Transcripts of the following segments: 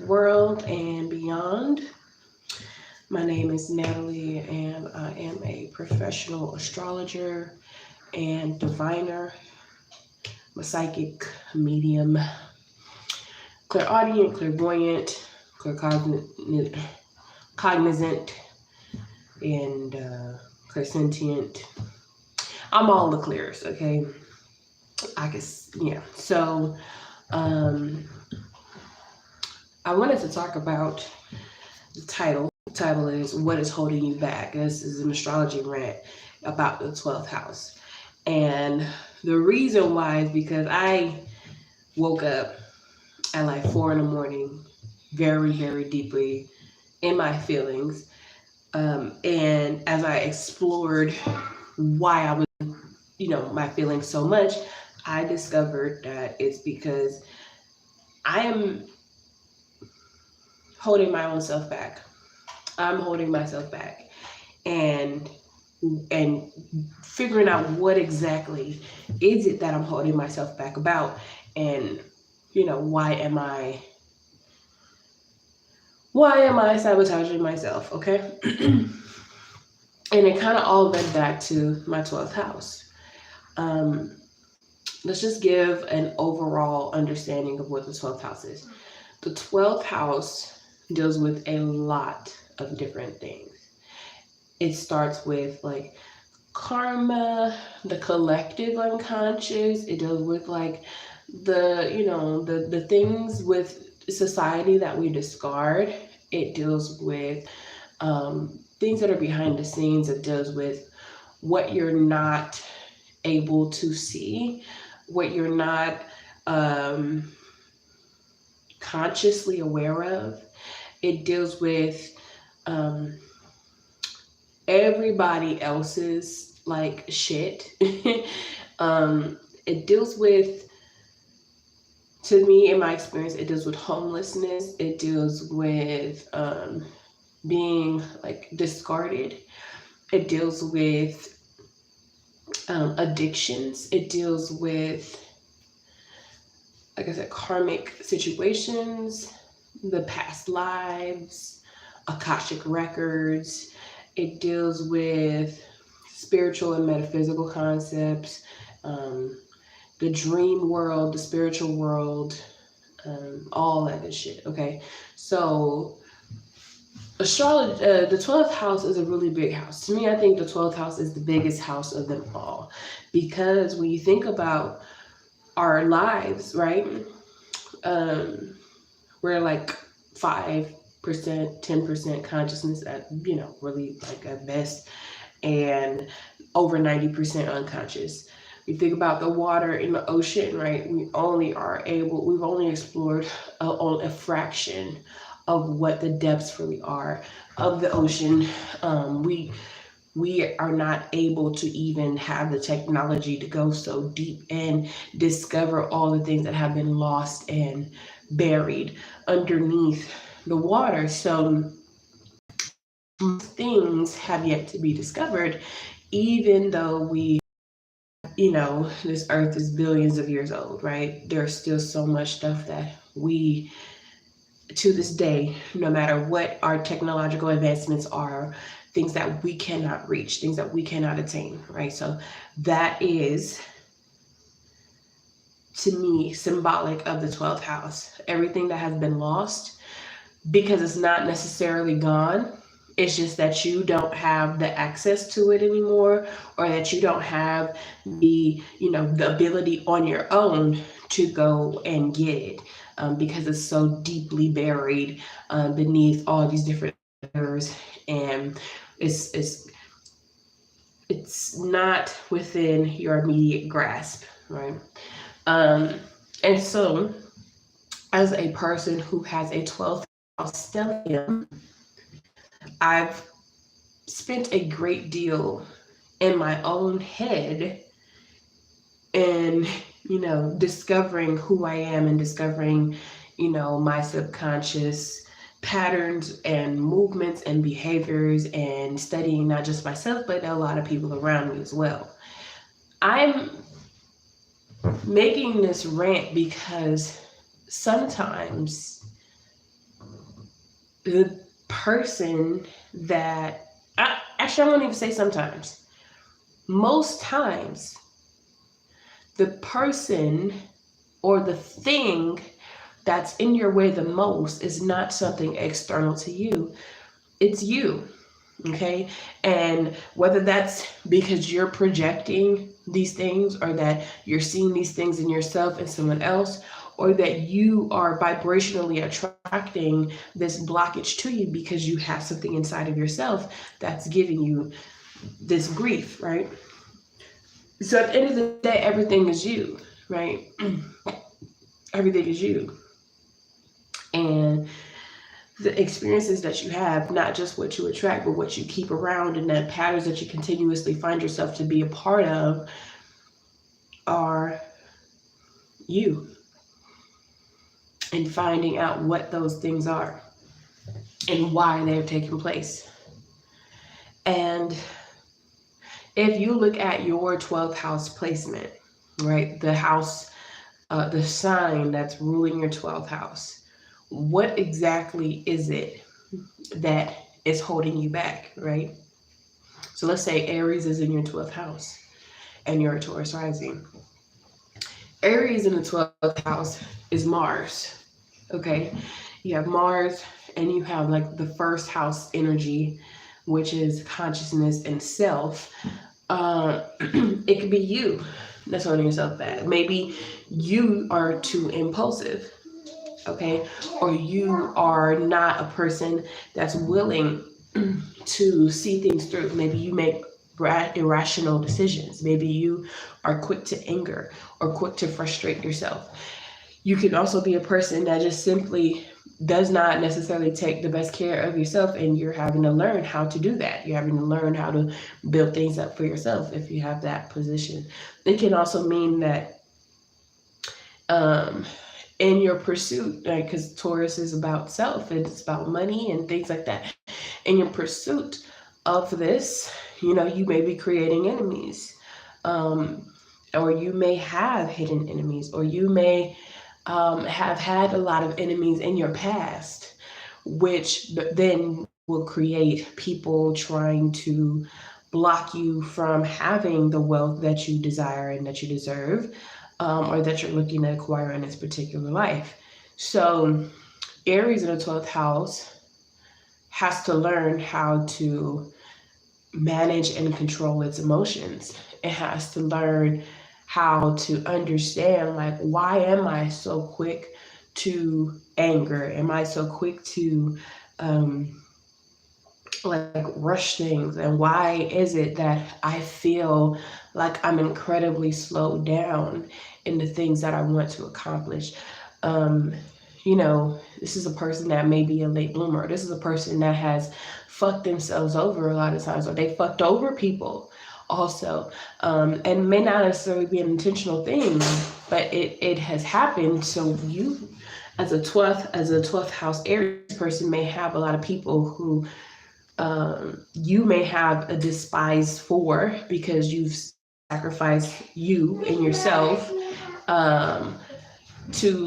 world and beyond. My name is Natalie, and I am a professional astrologer and diviner. I'm a psychic, medium, clairaudient, clairvoyant, cognizant, and clairsentient. I'm all the clears, okay? Yeah. So, um, I wanted to talk about the title. The title is "What is Holding You Back?" This is an astrology rant about the 12th house, and the reason why is because I woke up at like 4 in the morning, very, very deeply in my feelings, and as I explored why I was, my feelings so much, I discovered that it's because I am holding my own self back. I'm holding myself back, and and figuring out what exactly is it that I'm holding myself back about, and why am I sabotaging myself? Okay. And it kind of all led back to my 12th house. Um, let's just give an overall understanding of what the 12th house is. The 12th house deals with a lot of different things. It starts with like karma, the collective unconscious. It deals with like the things with society that we discard. It deals with things that are behind the scenes. It deals with what you're not able to see, what you're not consciously aware of. It deals with um, everybody else's like shit. It deals with, to me, in my experience, it deals with homelessness. It deals with being like discarded. It deals with addictions. It deals with, like I said, karmic situations, the past lives, Akashic records. It deals with spiritual and metaphysical concepts, the dream world, the spiritual world, all that good shit. Okay, so astrology, the 12th house is a really big house. To me, I think the 12th house is the biggest house of them all, because when you think about our lives, right? We're like 5%, 10% consciousness at, really like at best, and over 90% unconscious. We think about the water in the ocean, right? We've only explored a fraction of what the depths really are of the ocean. We are not able to even have the technology to go so deep and discover all the things that have been lost and buried underneath the water. So things have yet to be discovered, even though this earth is billions of years old, right? There's still so much stuff that we, to this day, no matter what our technological advancements are, things that we cannot reach, things that we cannot attain, right? So that is, to me, symbolic of the 12th house. Everything that has been lost, because it's not necessarily gone. It's just that you don't have the access to it anymore, or that you don't have the ability on your own to go and get it, because it's so deeply buried beneath all these different layers, and it's it's not within your immediate grasp, right? And so, as a person who has a 12th house stellium, I've spent a great deal in my own head and, discovering who I am, and discovering, my subconscious patterns and movements and behaviors, and studying not just myself, but a lot of people around me as well. I'm making this rant because sometimes the person that, actually, I won't even say sometimes. Most times, the person or the thing that's in your way the most is not something external to you. It's you. Okay. And whether that's because you're projecting these things, or that you're seeing these things in yourself and someone else, or that you are vibrationally attracting this blockage to you because you have something inside of yourself that's giving you this grief, right? So at the end of the day, everything is you, right? Everything is you. And the experiences that you have, not just what you attract, but what you keep around, and that patterns that you continuously find yourself to be a part of, are you. And finding out what those things are and why they're taking place. And if you look at your 12th house placement, right, the house, the sign that's ruling your 12th house, what exactly is it that is holding you back, right? So let's say Aries is in your 12th house and you're a Taurus rising. Aries in the 12th house is Mars, okay? You have Mars, and you have like the first house energy, which is consciousness and self. It could be you that's holding yourself back. Maybe you are too impulsive, okay? Or you are not a person that's willing to see things through. Maybe you make irrational decisions. Maybe you are quick to anger or quick to frustrate yourself. You can also be a person that just simply does not necessarily take the best care of yourself, and you're having to learn how to do that. You're having to learn how to build things up for yourself if you have that position. It can also mean that in your pursuit, because Taurus is about self, it's about money and things like that. In your pursuit of this, you may be creating enemies, or you may have hidden enemies, or you may have had a lot of enemies in your past, which then will create people trying to block you from having the wealth that you desire and that you deserve, or that you're looking to acquire in this particular life. So Aries in the 12th house has to learn how to manage and control its emotions. It has to learn how to understand, like, why am I so quick to anger? Am I so quick to like rush things? And why is it that I feel like I'm incredibly slowed down in the things that I want to accomplish? This is a person that may be a late bloomer. This is a person that has fucked themselves over a lot of times, or they fucked over people also, and may not necessarily be an intentional thing, but it has happened. So you, as a 12th house Aries person, may have a lot of people who you may have a despise for, because you've sacrificed you and yourself to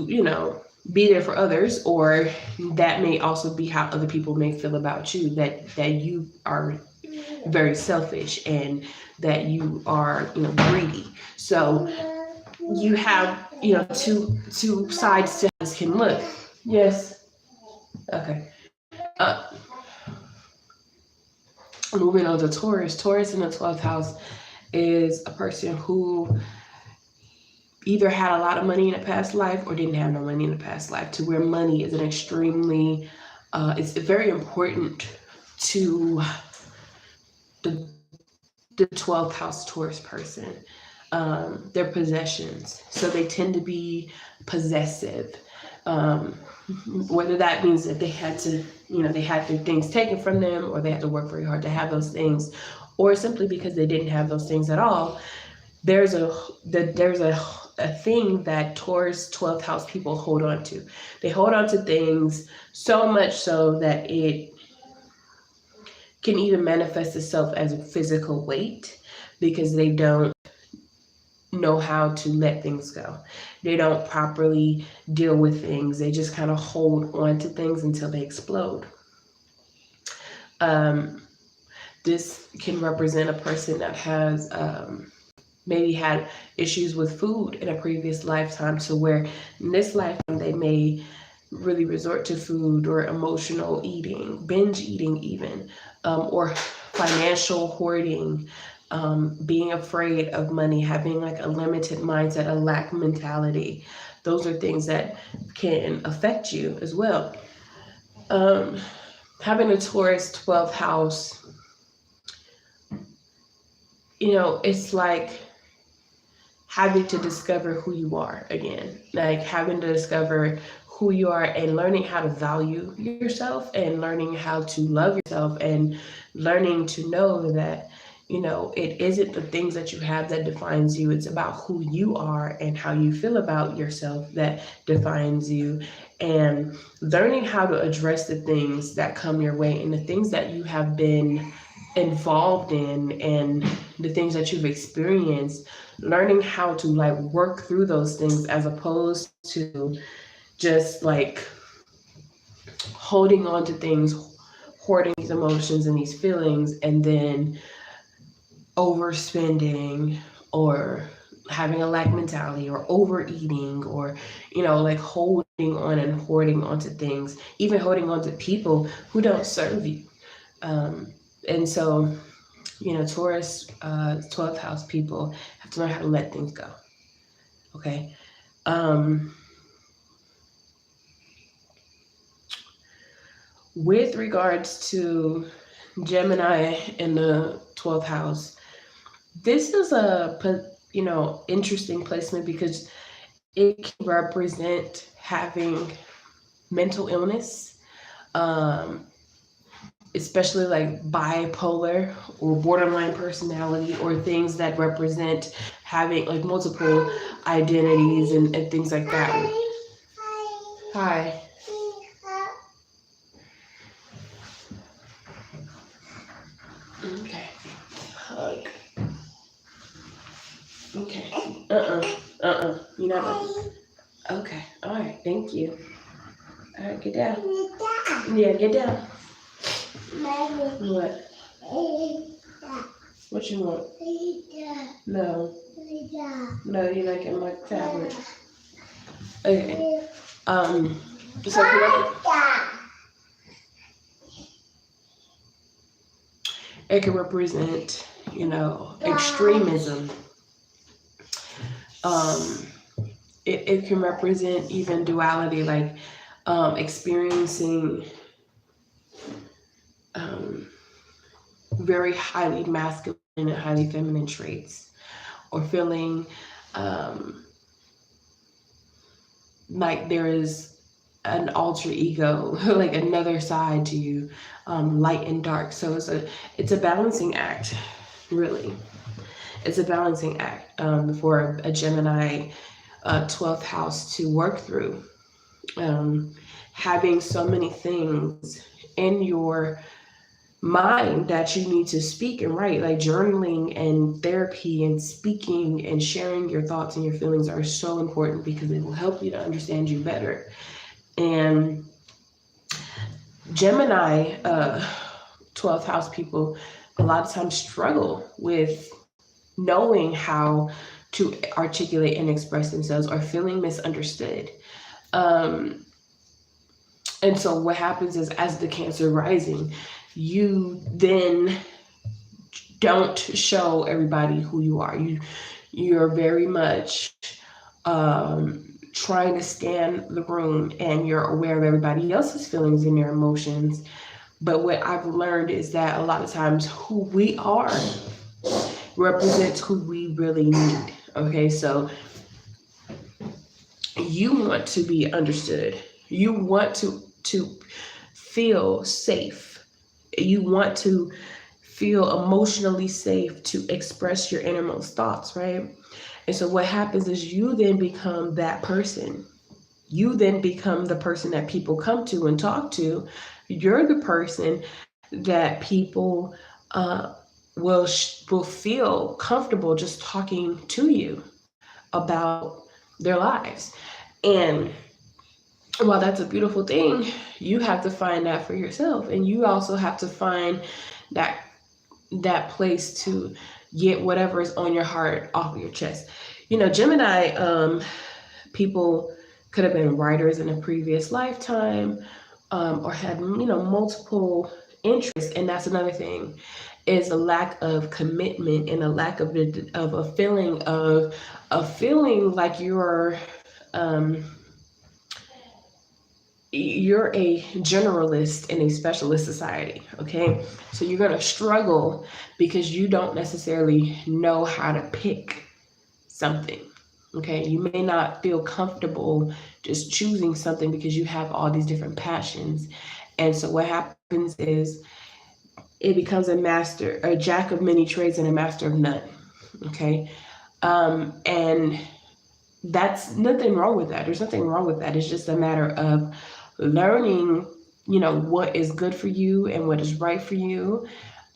be there for others, or that may also be how other people may feel about you, that you are very selfish and that you are greedy. So you have two sides to how this can look. Yes. Okay. Moving on to Taurus in the 12th house is a person who either had a lot of money in a past life or didn't have no money in a past life, to where money is an extremely it's very important to the 12th house Taurus person. Their possessions, so they tend to be possessive, whether that means that they had to they had their things taken from them, or they had to work very hard to have those things, or simply because they didn't have those things at all. There's a thing that Taurus 12th house people hold on to. They hold on to things so much so that it can even manifest itself as a physical weight, because they don't know how to let things go. They don't properly deal with things. They just kind of hold on to things until they explode. Um, this can represent a person that has maybe had issues with food in a previous lifetime, to where in this lifetime they may really resort to food or emotional eating, binge eating even, or financial hoarding, being afraid of money, having like a limited mindset, a lack mentality. Those are things that can affect you as well. Um, Having a Taurus 12th house, it's like having to discover who you are again, like having to discover who you are and learning how to value yourself and learning how to love yourself and learning to know that it isn't the things that you have that defines you. It's about who you are and how you feel about yourself that defines you, and learning how to address the things that come your way and the things that you have been involved in and the things that you've experienced, learning how to like work through those things as opposed to just like holding on to things, hoarding these emotions and these feelings, and then overspending or having a lack mentality or overeating, or like holding on and hoarding onto things, even holding on to people who don't serve you. And so Taurus 12th house people have to learn how to let things go. Okay. um with regards to Gemini in the 12th house, this is a interesting placement because it can represent having mental illness, um, especially like bipolar or borderline personality, or things that represent having like multiple identities and things like that. Hi. Okay. Hug. Okay. You're not gonna. Okay. All right. Thank you. All right. Get down. Yeah. Get down. What? What you want? No. No, you're not getting my tablet. Okay. So it can represent, extremism. Um, it can represent even duality, like experiencing um, very highly masculine and highly feminine traits, or feeling um, like there is an alter ego, like another side to you, light and dark. So it's a balancing act, really. It's a balancing act for a Gemini 12th house to work through. Having so many things in your mind that you need to speak and write, like journaling and therapy and speaking and sharing your thoughts and your feelings are so important because it will help you to understand you better. And Gemini 12th house people a lot of times struggle with knowing how to articulate and express themselves, or feeling misunderstood. Um, and so what happens is, as the Cancer rising, you then don't show everybody who you are. You're very much trying to scan the room, and you're aware of everybody else's feelings and their emotions. But what I've learned is that a lot of times who we are represents who we really need. Okay, so you want to be understood. You want to feel safe. You want to feel emotionally safe to express your innermost thoughts, right? And so what happens is you then become that person. You then become the person that people come to and talk to. You're the person that people will feel comfortable just talking to you about their lives. And while that's a beautiful thing, you have to find that for yourself, and you also have to find that place to get whatever is on your heart off of your chest. Gemini people could have been writers in a previous lifetime, or had multiple interests, and that's another thing, is a lack of commitment and a lack of a feeling like um, you're a generalist in a specialist society. Okay, so you're going to struggle because you don't necessarily know how to pick something. Okay, you may not feel comfortable just choosing something because you have all these different passions. And so what happens is it becomes a jack of many trades and a master of none. Okay, and that's nothing wrong with that. There's nothing wrong with that. It's just a matter of learning, what is good for you and what is right for you,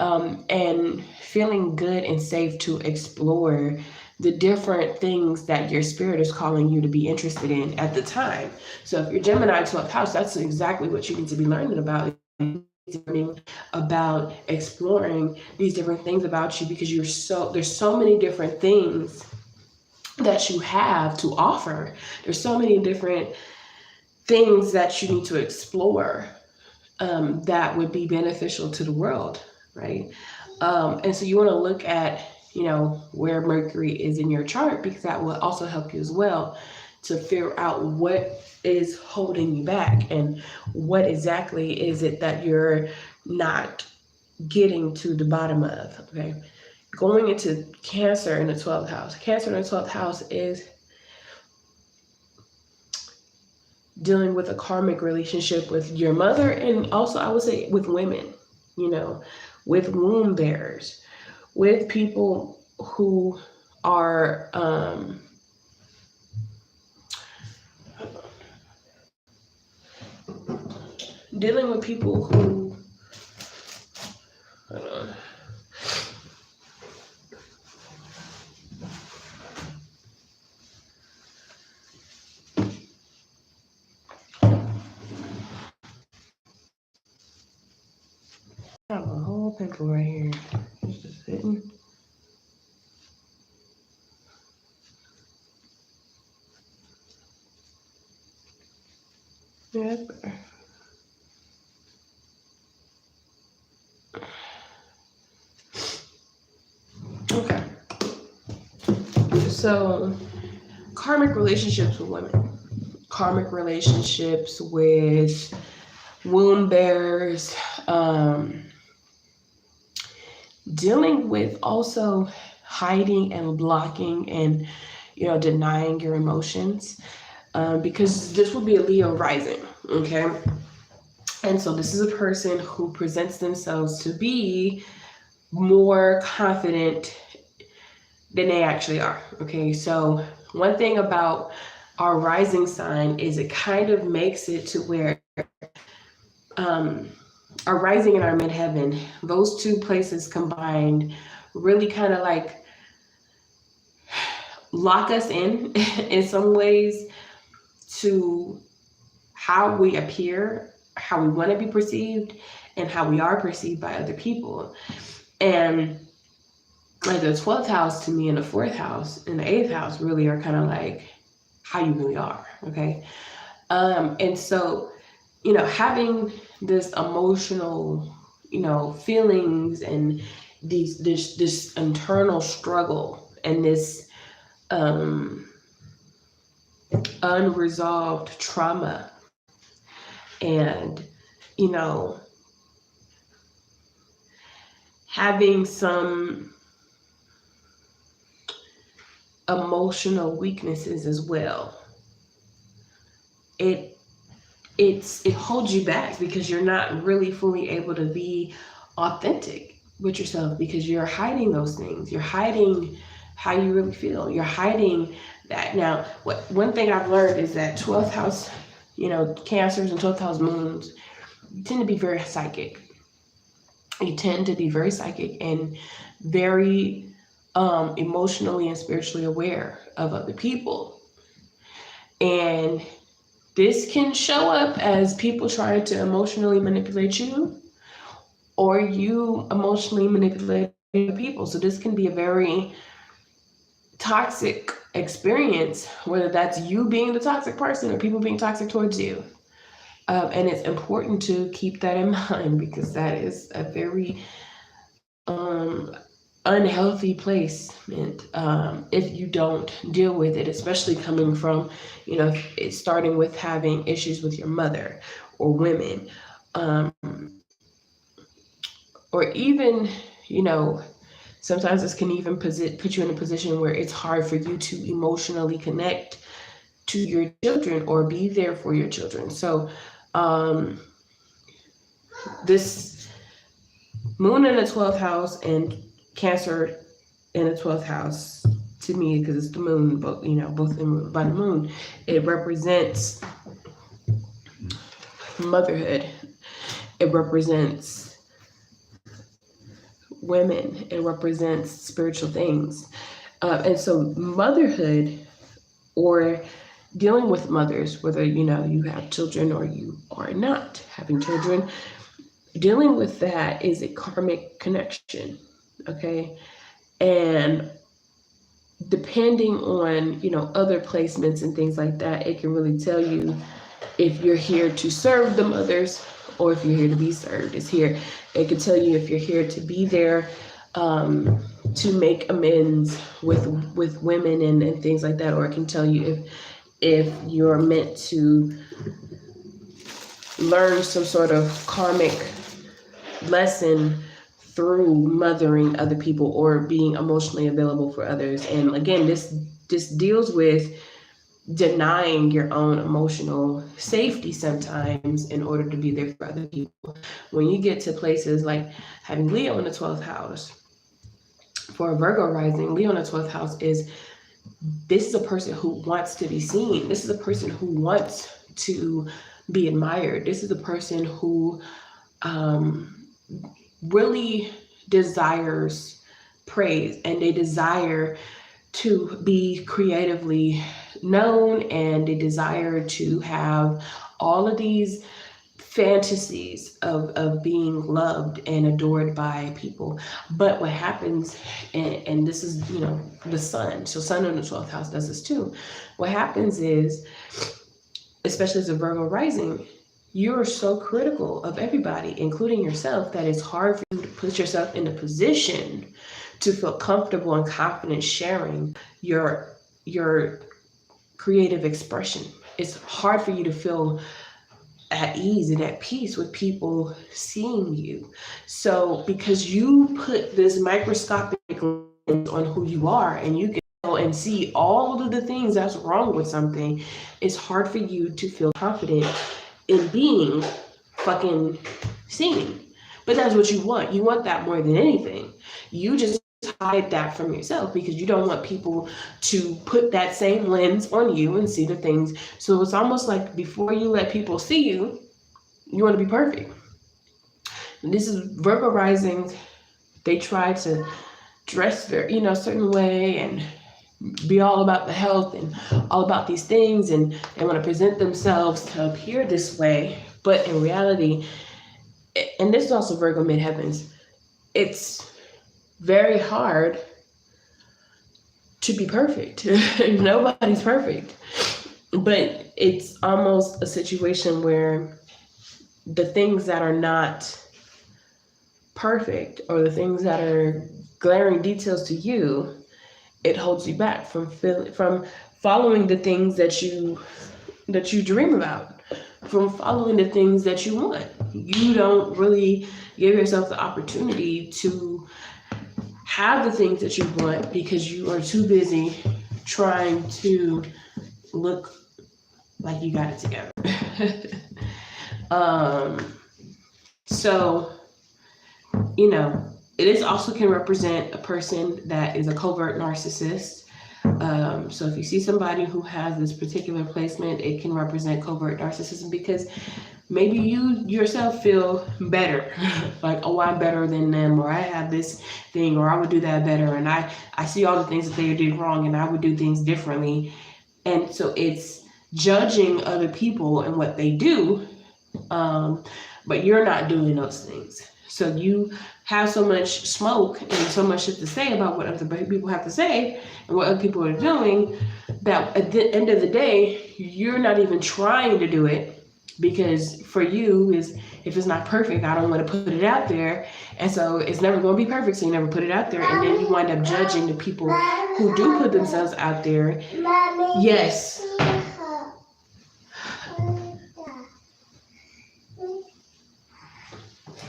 and feeling good and safe to explore the different things that your spirit is calling you to be interested in at the time. So if you're Gemini 12th house, that's exactly what you need to be learning about. Learning about exploring these different things about you, because there's so many different things that you have to offer. There's so many different things that you need to explore, that would be beneficial to the world, right? And so you want to look at, where Mercury is in your chart, because that will also help you as well to figure out what is holding you back and what exactly is it that you're not getting to the bottom of. Okay, going into Cancer in the 12th house. Cancer in the 12th house is dealing with a karmic relationship with your mother, and also I would say with women, with womb bearers, with people who are dealing with people who, hold on. I have a whole pimple right here. It's just sitting. Yeah, that's better. Okay. So, karmic relationships with women, karmic relationships with womb bearers, dealing with also hiding and blocking and denying your emotions, because this will be a Leo rising. Okay, and so this is a person who presents themselves to be more confident than they actually are. Okay, so one thing about our rising sign is it kind of makes it to where our rising and our midheaven, those two places combined, really kind of like lock us in some ways to how we appear, how we want to be perceived, and how we are perceived by other people. And like the 12th house to me and the 4th house and the 8th house really are kind of like how you really are. Okay. And so, having this emotional, feelings and this internal struggle and this unresolved trauma, and having some emotional weaknesses as well, it holds you back because you're not really fully able to be authentic with yourself, because you're hiding those things. You're hiding how you really feel. You're hiding that. Now, one thing I've learned is that 12th house, Cancers and 12th house moons, you tend to be very psychic. You tend to be very psychic and very emotionally and spiritually aware of other people. And This can show up as people trying to emotionally manipulate you, or you emotionally manipulate people. So this can be a very toxic experience, whether that's you being the toxic person or people being toxic towards you. And it's important to keep that in mind, because that is a very unhealthy placement if you don't deal with it, especially coming from, it's starting with having issues with your mother or women, or even, sometimes this can even put you in a position where it's hard for you to emotionally connect to your children or be there for your children. So this moon in the 12th house and Cancer in the 12th house, to me, because it's the moon, but both by the moon, it represents motherhood. It represents women. It represents spiritual things. And so motherhood, or dealing with mothers, whether you have children or you are not having children, dealing with that is a karmic connection. Okay. And depending on other placements and things like that, it can really tell you if you're here to serve the mothers or if you're here to be served. It can tell you if you're here to be there to make amends with women and things like that, or it can tell you if you're meant to learn some sort of karmic lesson through mothering other people or being emotionally available for others. And again, this deals with denying your own emotional safety sometimes in order to be there for other people. When you get to places like having Leo in the 12th house, for a Virgo rising, Leo in the 12th house this is a person who wants to be seen. This is a person who wants to be admired. This is a person who really desires praise, and they desire to be creatively known, and they desire to have all of these fantasies of being loved and adored by people. But what happens, and this is the sun, so sun in the 12th house does this too. What happens is, especially as a Virgo rising, you're so critical of everybody, including yourself, that it's hard for you to put yourself in a position to feel comfortable and confident sharing your creative expression. It's hard for you to feel at ease and at peace with people seeing you. So because you put this microscopic lens on who you are, and you can go and see all of the things that's wrong with something, it's hard for you to feel confident in being fucking seen. But that's what you want. You want that more than anything. You just hide that from yourself because you don't want people to put that same lens on you and see the things. So it's almost like before you let people see you, you want to be perfect. And this is Virgo rising. They try to dress their, a certain way and be all about the health and all about these things, and they want to present themselves to appear this way. But in reality, and this is also Virgo midheavens, it's very hard to be perfect. Nobody's perfect. But it's almost a situation where the things that are not perfect, or the things that are glaring details to you, it holds you back from following the things that you dream about, from following the things that you want. You don't really give yourself the opportunity to have the things that you want because you are too busy trying to look like you got it together. So, it also can represent a person that is a covert narcissist. So if you see somebody who has this particular placement, it can represent covert narcissism, because maybe you yourself feel better, like, oh, I'm better than them, or I have this thing, or I would do that better, and I see all the things that they did wrong, and I would do things differently. And so it's judging other people and what they do, but you're not doing those things. So you have so much smoke and so much shit to say about what other people have to say and what other people are doing, that at the end of the day, you're not even trying to do it, because for you is, if it's not perfect, I don't want to put it out there. And so it's never going to be perfect, so you never put it out there. And then you wind up judging the people who do put themselves out there. Yes.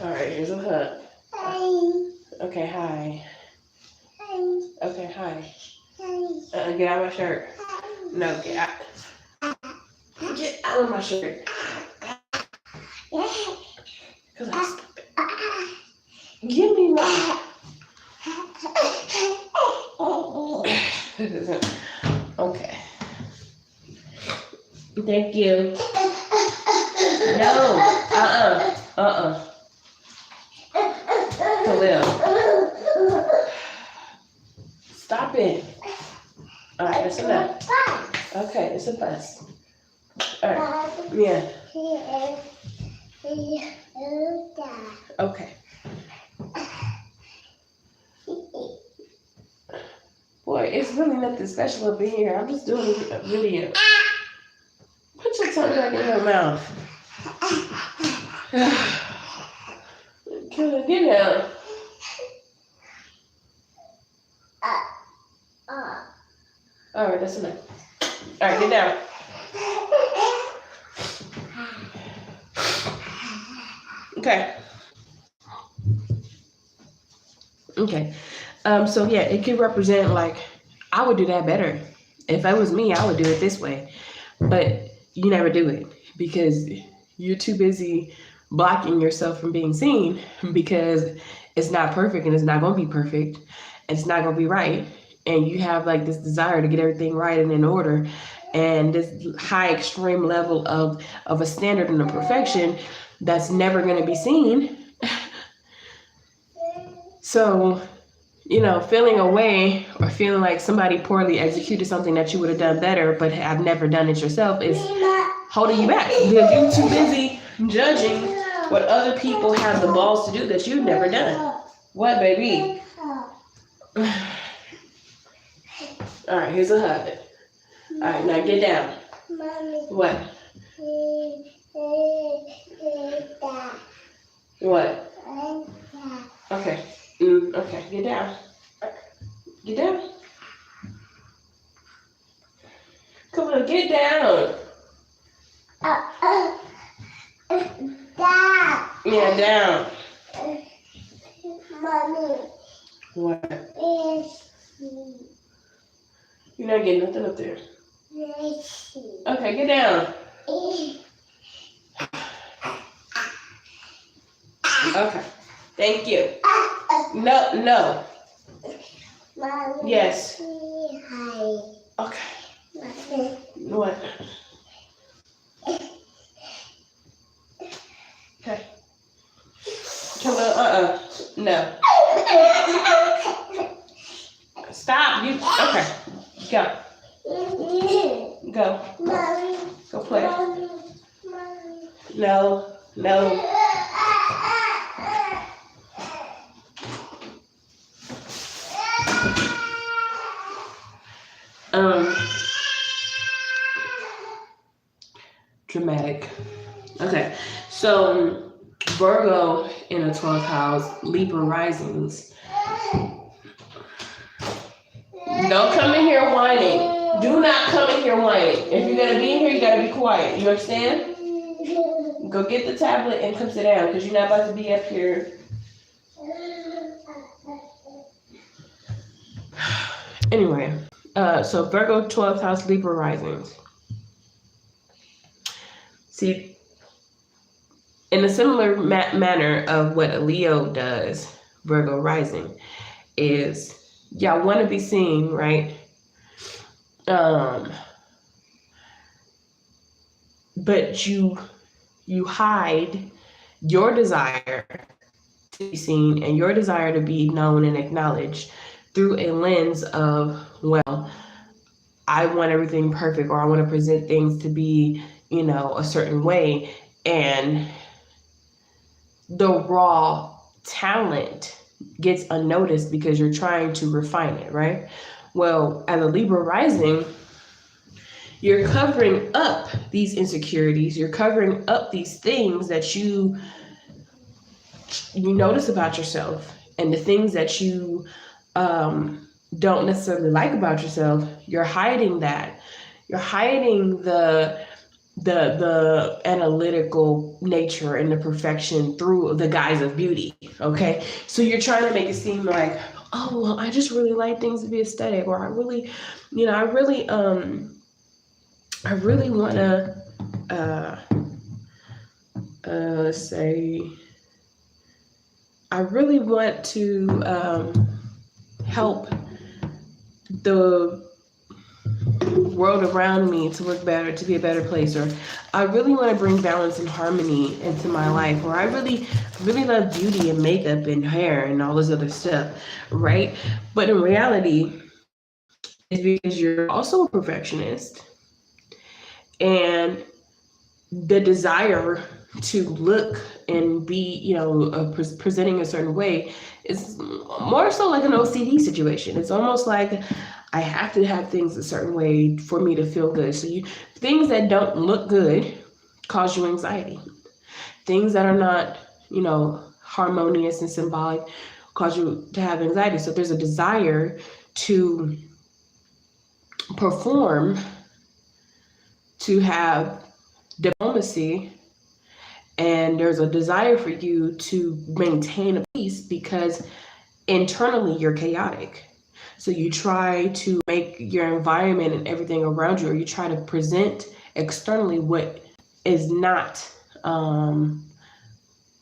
All right, here's a hug. Okay, hi. Okay, hi. Get out of my shirt. No, get out. Get out of my shirt. Cause I'm stupid. Give me my. Okay. Thank you. No. Khalil. Stop it. All right, that's enough. Okay, it's a bus. All right. Yeah. Okay. Boy, it's really nothing special up in here. I'm just doing a video. Put your tongue back in your mouth. Get down. All right, that's enough. All right, get down. Okay. Okay. So yeah, it could represent, like, I would do that better. If it was me, I would do it this way. But you never do it because you're too busy blocking yourself from being seen, because it's not perfect and it's not going to be perfect. It's not going to be right. And you have like this desire to get everything right and in order, and this high extreme level of a standard and a perfection that's never going to be seen. So, feeling away or feeling like somebody poorly executed something that you would have done better, but have never done it yourself, is holding you back because you're too busy judging what other people have the balls to do that you've never done. What, baby? All right, here's a hug. All right, now get down. What? What? Okay. Okay, get down. Get down. Come on, get down. Yeah, down. Mommy. What? You're not getting nothing up there. Okay, get down. Okay, thank you. No. Mommy. Yes. Okay. What? Okay. Come on, no. Stop, you, okay. Go. Go. Go play. No. Dramatic. Okay, so Virgo in a 12th house, Libra risings. Don't come in here whining. Do not come in here whining. If you're gonna be in here, you gotta be quiet. You understand? Go get the tablet and come sit down, because you're not about to be up here. Anyway, so Virgo 12th house, Libra risings. See, in a similar manner of what a Leo does, Virgo rising, is y'all want to be seen, right? But you hide your desire to be seen and your desire to be known and acknowledged through a lens of, well, I want everything perfect, or I want to present things to be, a certain way. And the raw talent gets unnoticed because you're trying to refine it, right? Well, as a Libra rising, you're covering up these insecurities, you're covering up these things that you notice about yourself, and the things that you don't necessarily like about yourself. You're hiding that. You're hiding the analytical nature and the perfection through the guise of beauty. Okay, so you're trying to make it seem like, oh well, I just really like things to be aesthetic, or I really, I really want to say, I really want to help the world around me to look better, to be a better place, or I really want to bring balance and harmony into my life, or I really love beauty and makeup and hair and all this other stuff, right? But in reality, it's because you're also a perfectionist, and the desire to look and be, presenting a certain way is more so like an OCD situation. It's almost like I have to have things a certain way for me to feel good. So things that don't look good cause you anxiety. Things that are not, harmonious and symbolic cause you to have anxiety. So there's a desire to perform, to have diplomacy, and there's a desire for you to maintain a peace because internally you're chaotic. So you try to make your environment and everything around you, or you try to present externally what is not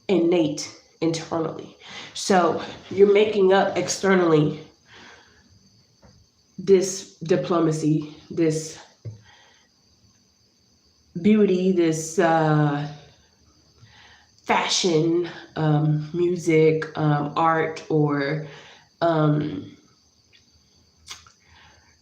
innate internally. So you're making up externally this diplomacy, this beauty, this fashion, music, art, or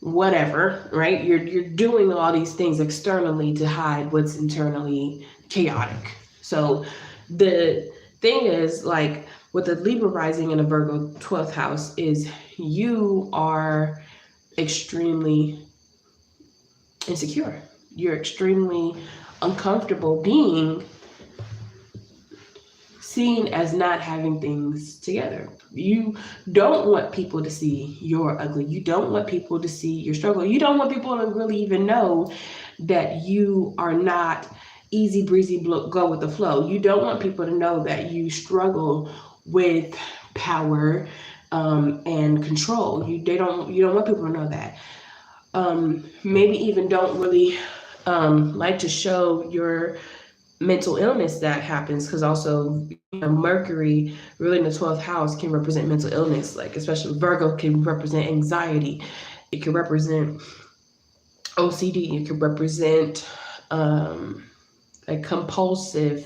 whatever, right? You're doing all these things externally to hide what's internally chaotic. So the thing is, like with the Libra rising in a Virgo 12th house, is you are extremely insecure. You're extremely uncomfortable being seen as not having things together. You don't want people to see you're ugly. You don't want people to see your struggle. You don't want people to really even know that you are not easy breezy, go with the flow. You don't want people to know that you struggle with power and control. You don't want people to know that. Maybe even don't really like to show your mental illness that happens, because also Mercury really in the 12th house can represent mental illness, like especially Virgo can represent anxiety, it can represent OCD, it can represent like compulsion,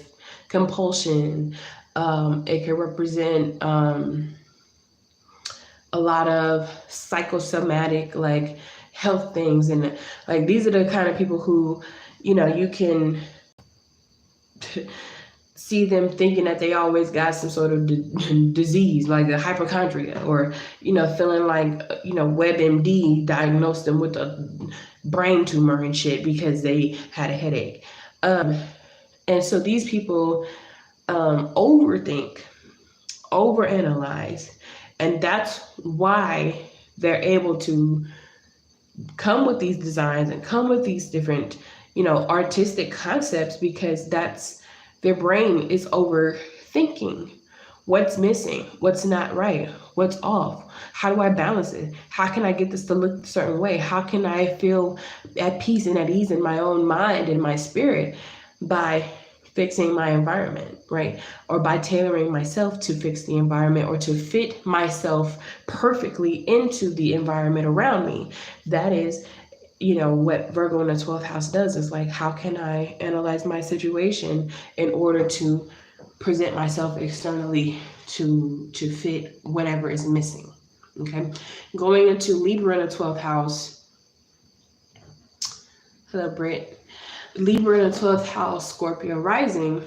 it can represent a lot of psychosomatic like health things, and like these are the kind of people who you can see them thinking that they always got some sort of disease, like a hypochondria, or feeling like WebMD diagnosed them with a brain tumor and shit because they had a headache. And so these people overthink, overanalyze, and that's why they're able to come with these designs and come with these different artistic concepts, because that's their brain is overthinking what's missing, what's not right, what's off, how do I balance it, how can I get this to look a certain way, how can I feel at peace and at ease in my own mind and my spirit by fixing my environment, right? Or by tailoring myself to fix the environment, or to fit myself perfectly into the environment around me. That is what Virgo in the 12th house does, is like, how can I analyze my situation in order to present myself externally to fit whatever is missing. Okay, going into Libra in the 12th house, Hello, Britt. Libra in the 12th house, Scorpio rising.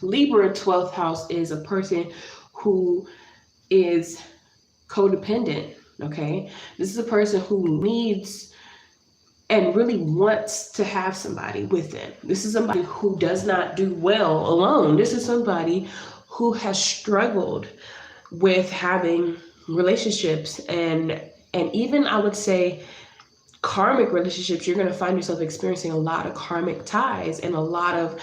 Libra in 12th house is a person who is codependent, okay? This is a person who needs and really wants to have somebody with them. This is somebody who does not do well alone. This is somebody who has struggled with having relationships and even, I would say, karmic relationships. You're going to find yourself experiencing a lot of karmic ties and a lot of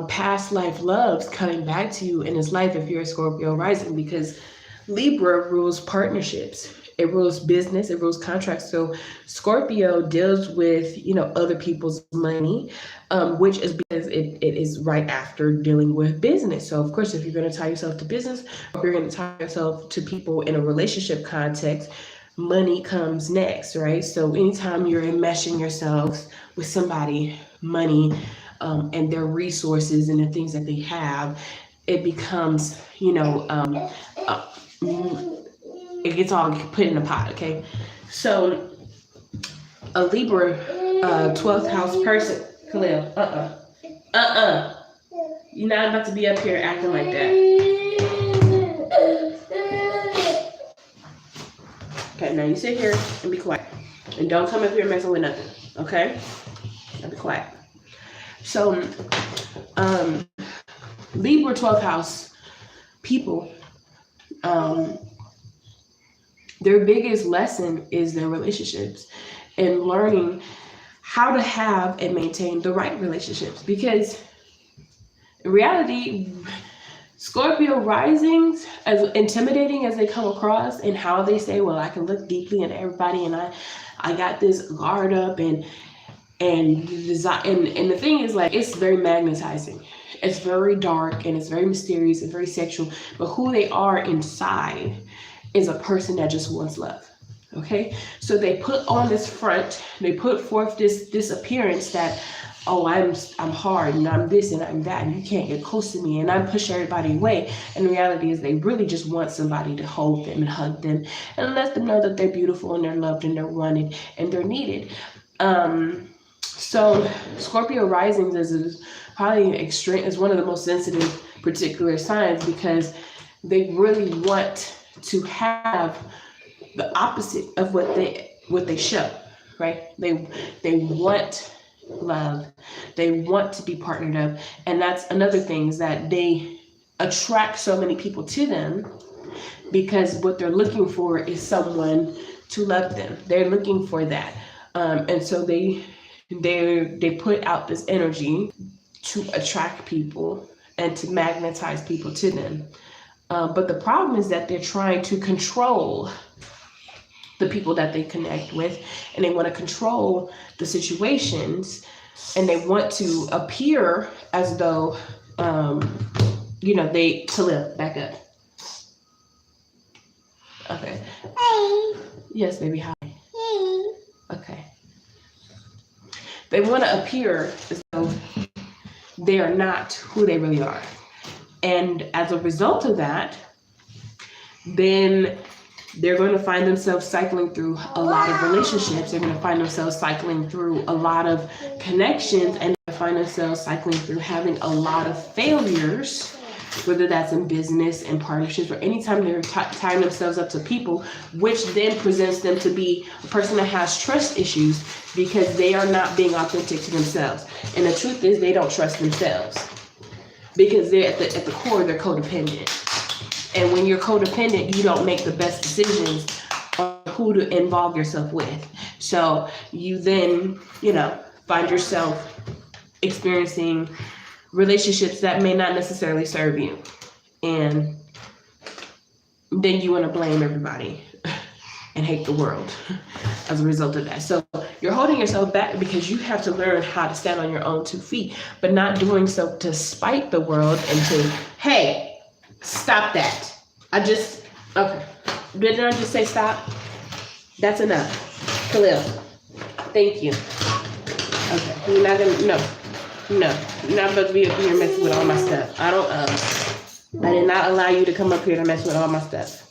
past life loves coming back to you in this life if you're a Scorpio rising, because Libra rules partnerships. It rules business, it rules contracts. So Scorpio deals with, other people's money, which is because it is right after dealing with business. So of course, if you're going to tie yourself to business, or if you're going to tie yourself to people in a relationship context, money comes next, right? So anytime you're enmeshing yourself with somebody, money, and their resources and the things that they have, it becomes, it gets all put in a pot, okay? So a Libra 12th house person, Khalil, you're not about to be up here acting like that. Okay, now you sit here and be quiet. And don't come up here messing with nothing, okay? Now be quiet. So, Libra 12th house people, their biggest lesson is their relationships and learning how to have and maintain the right relationships. Because in reality, Scorpio risings, as intimidating as they come across and how they say, well, I can look deeply into everybody and I got this guard up and the thing is, like, it's very magnetizing. It's very dark and it's very mysterious and very sexual, but who they are inside is a person that just wants love. Okay, so they put on this front, they put forth this appearance that, oh, I'm hard and I'm this and I'm that and you can't get close to me and I push everybody away. And the reality is they really just want somebody to hold them and hug them and let them know that they're beautiful and they're loved and they're wanted and they're needed. So Scorpio risings is probably extreme, is one of the most sensitive particular signs, because they really want to have the opposite of what they show, right? They want love, they want to be partnered up, and that's another thing, is that they attract so many people to them because what they're looking for is someone to love them. They're looking for that, and so they put out this energy to attract people and to magnetize people to them. But the problem is that they're trying to control the people that they connect with, and they want to control the situations, and they want to appear as though, they, Talia, back up. Okay. Hi. Yes, baby, hi. Hey. Okay. They want to appear as though they are not who they really are. And as a result of that, then they're going to find themselves cycling through a lot of relationships. They're going to find themselves cycling through a lot of connections, and they find themselves cycling through having a lot of failures, whether that's in business and partnerships, or anytime they're tying themselves up to people, which then presents them to be a person that has trust issues because they are not being authentic to themselves. And the truth is, they don't trust themselves because they're at the core, they're codependent. And when you're codependent, you don't make the best decisions on who to involve yourself with. So you then, find yourself experiencing relationships that may not necessarily serve you. And then you want to blame everybody and hate the world as a result of that. So you're holding yourself back because you have to learn how to stand on your own 2 feet, but not doing so to spite the world and to, hey, stop that. Okay. Didn't I just say stop? That's enough. Khalil, thank you. Okay, you're not gonna, no, you're not supposed to be up here messing with all my stuff. I did not allow you to come up here to mess with all my stuff.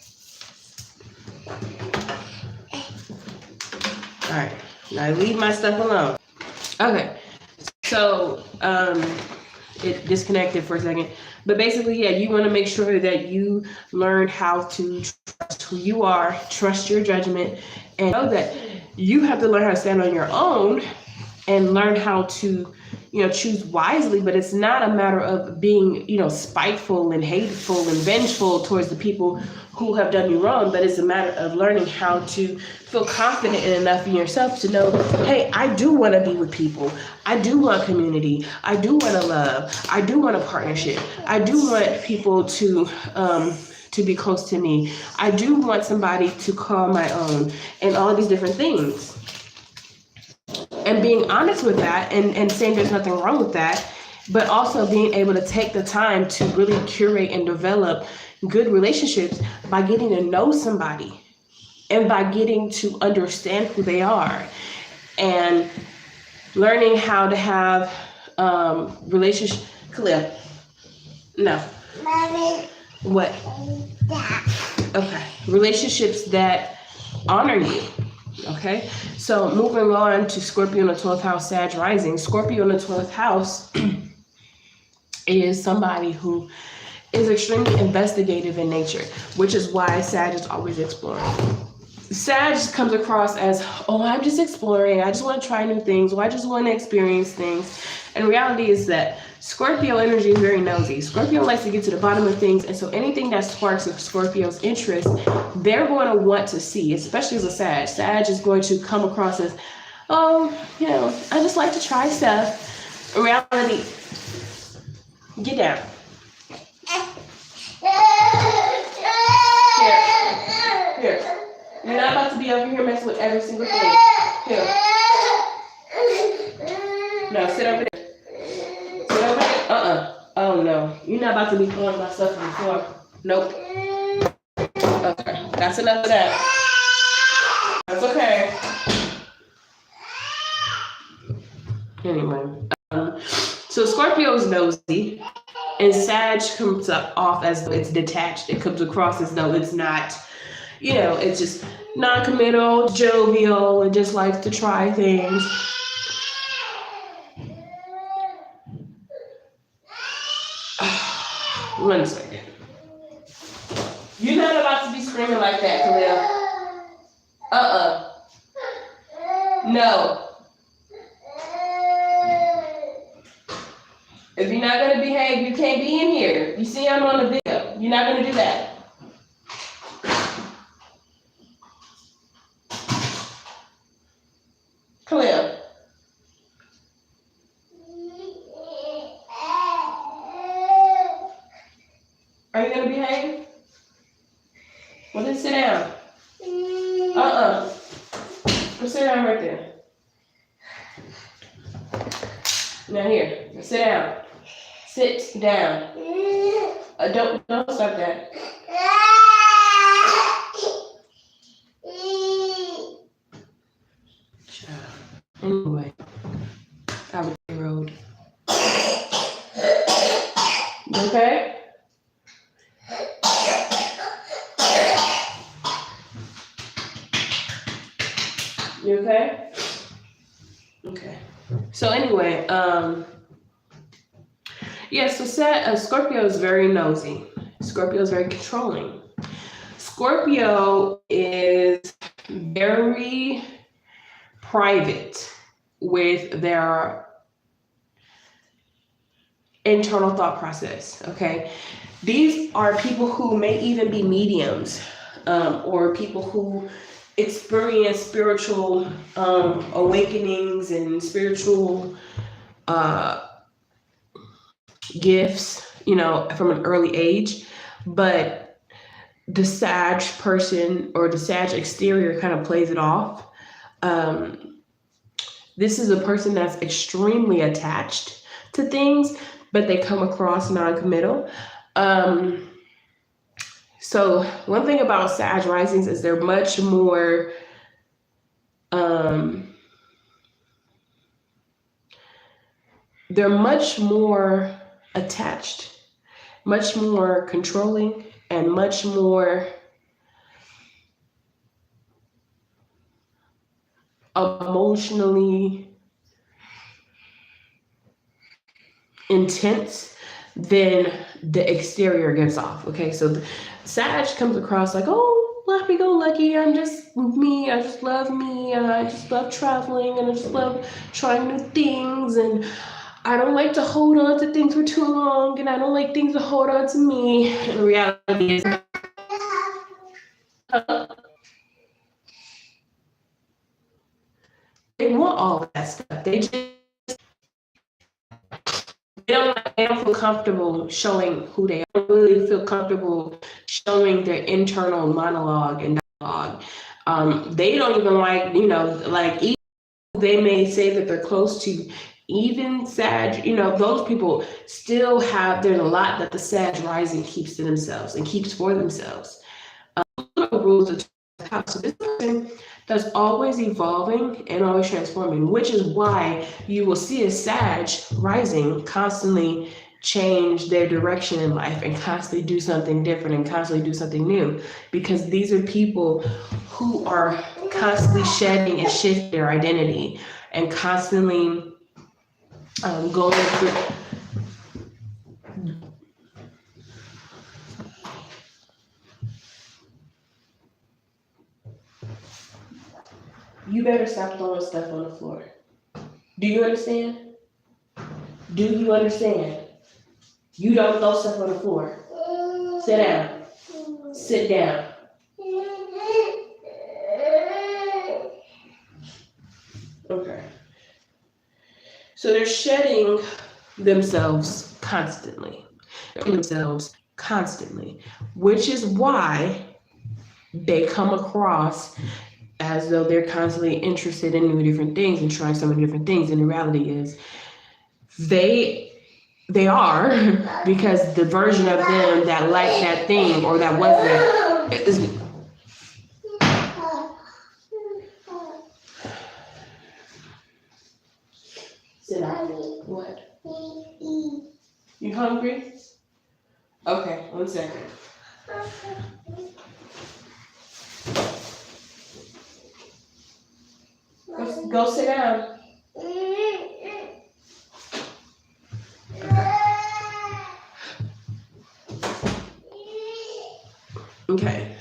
All right, now leave my stuff alone. Okay. So, it disconnected for a second. But basically, yeah, you want to make sure that you learn how to trust who you are, trust your judgment, and know that you have to learn how to stand on your own and learn how to, choose wisely. But it's not a matter of being, spiteful and hateful and vengeful towards the people who have done you wrong, but it's a matter of learning how to feel confident enough in yourself to know, hey, I do want to be with people. I do want community. I do want to love. I do want a partnership. I do want people to be close to me. I do want somebody to call my own, and all of these different things. And being honest with that, and saying there's nothing wrong with that, but also being able to take the time to really curate and develop good relationships by getting to know somebody and by getting to understand who they are and learning how to have relationship. Khalil, no. Mommy. What? Okay. Relationships that honor you. Okay. So moving on to Scorpio in the 12th house, Sag rising. Scorpio in the 12th house is somebody who is extremely investigative in nature, which is why Sag is always exploring. Sag comes across as, oh, I'm just exploring. I just want to try new things. Or I just want to experience things. And reality is that Scorpio energy is very nosy. Scorpio likes to get to the bottom of things. And so anything that sparks a Scorpio's interest, they're going to want to see, especially as a Sag. Sag is going to come across as, oh, I just like to try stuff. In reality, get down. Here. You're not about to be over here messing with every single thing. Here. No, sit over there. Sit over there. Oh, no. You're not about to be throwing my stuff on the floor. Nope. Okay. That's enough of that. That's okay. Anyway. So Scorpio is nosy. And Sag comes off as though it's detached. It comes across as though it's not, it's just non-committal, jovial, and just likes to try things. One second. You're not about to be screaming like that, Khalil. No. If you're not going to behave, you can't be in here. You see I'm on the video. You're not going to do that. Khalil. Are you going to behave? Well, then sit down. Go sit down right there. Now here, sit down. Sit down. Don't stop that. Anyway, I would road. Okay? You okay? Okay. So anyway, so Scorpio is very nosy. Scorpio is very controlling. Scorpio is very private with their internal thought process, okay? These are people who may even be mediums, or people who experience spiritual awakenings and spiritual gifts, from an early age. But the Sag person or the Sag exterior kind of plays it off. This is a person that's extremely attached to things, but they come across non-committal. So one thing about Sag risings is they're much more attached, much more controlling, and much more emotionally intense, then the exterior gives off. Okay, so Sag comes across like, oh, happy go lucky. I'm just me. I just love me. And I just love traveling, and I just love trying new things. And I don't like to hold on to things for too long, and I don't like things to hold on to me. And the reality is, they want all of that stuff. They don't feel comfortable showing who they are. They don't really feel comfortable showing their internal monologue and dialogue. They don't even like, like, even they may say that they're close to, even Sag, those people still have, there's a lot that the Sag rising keeps to themselves and keeps for themselves. Rules of house. So this person that's always evolving and always transforming, which is why you will see a Sag rising constantly change their direction in life and constantly do something different and constantly do something new, because these are people who are constantly shedding and shifting their identity and constantly going through. You better stop throwing stuff on the floor. Do you understand? Do you understand? You don't throw stuff on the floor. Sit down. Sit down. Okay. So they're shedding themselves constantly. Which is why they come across as though they're constantly interested in new different things and trying so many different things. And the reality is they are, because the version of them that liked that thing or that wasn't is. Sit down. What? You hungry? Okay, 1 second. Go sit down. Okay.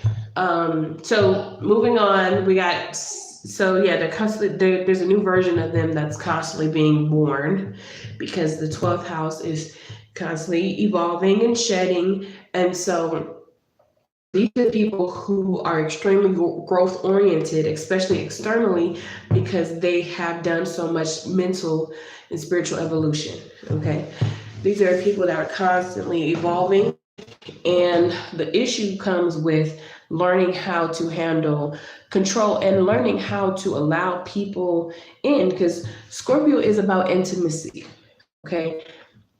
So moving on, we got, they're constantly, there's a new version of them that's constantly being born, because the 12th house is constantly evolving and shedding. And so these are people who are extremely growth oriented, especially externally, because they have done so much mental and spiritual evolution. Okay. These are people that are constantly evolving. And the issue comes with learning how to handle control and learning how to allow people in, because Scorpio is about intimacy. Okay.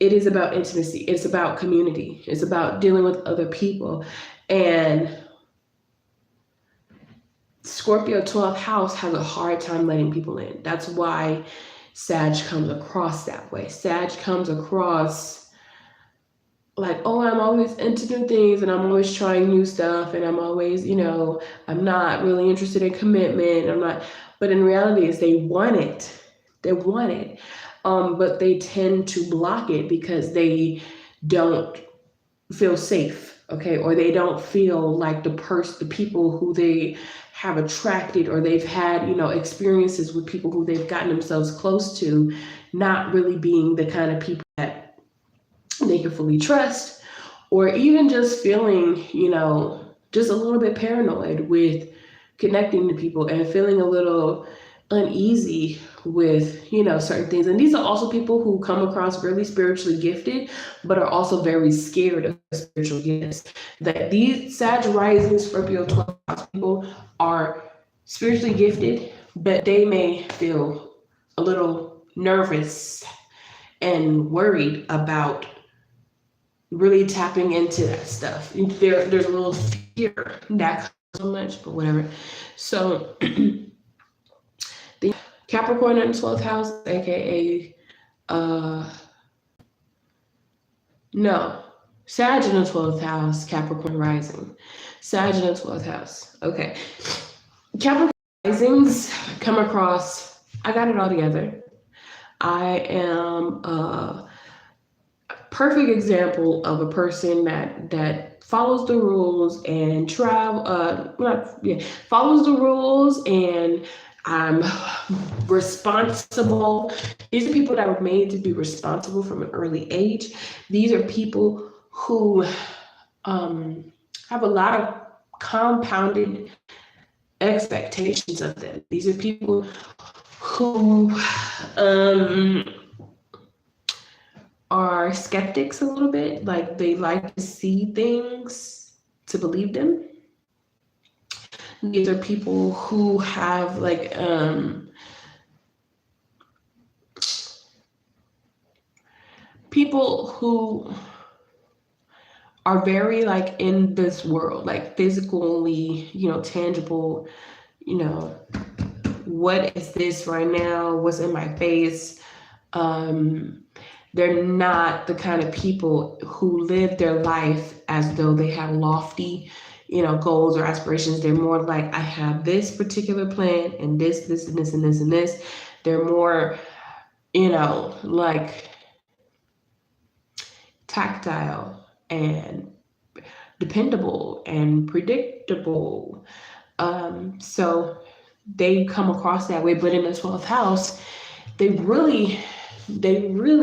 It is about intimacy. It's about community. It's about dealing with other people. And Scorpio 12th house has a hard time letting people in. That's why Sag comes across that way. Sag comes across like, oh, I'm always into new things and I'm always trying new stuff and I'm always, I'm not really interested in commitment. But in reality is they want it. They want it. But they tend to block it because they don't feel safe, okay? Or they don't feel like the people who they have attracted, or they've had, experiences with people who they've gotten themselves close to, not really being the kind of people that they can fully trust, or even just feeling, just a little bit paranoid with connecting to people and feeling a little uneasy with, certain things. And these are also people who come across really spiritually gifted, but are also very scared of spiritual gifts. That these Sag rising Scorpio 12 house people are spiritually gifted, but they may feel a little nervous and worried about really tapping into that stuff. There's a little fear that so much, but whatever. So the Capricorn in the 12th house, aka Sag in the 12th house, Capricorn rising. Sag in the 12th house. Okay. Capricorn risings come across, I got it all together. I am perfect example of a person that follows the rules and follows the rules and responsible. These are people that were made to be responsible from an early age. These are people who have a lot of compounded expectations of them. These are people who are skeptics a little bit. Like, they like to see things to believe them. These are people who have like people who are very like in this world, like physically, tangible, what is this right now? What's in my face? They're not the kind of people who live their life as though they have lofty, goals or aspirations. They're more like, I have this particular plan and this, and this, and this, and this. They're more, like tactile and dependable and predictable. So they come across that way. But in the 12th house, they really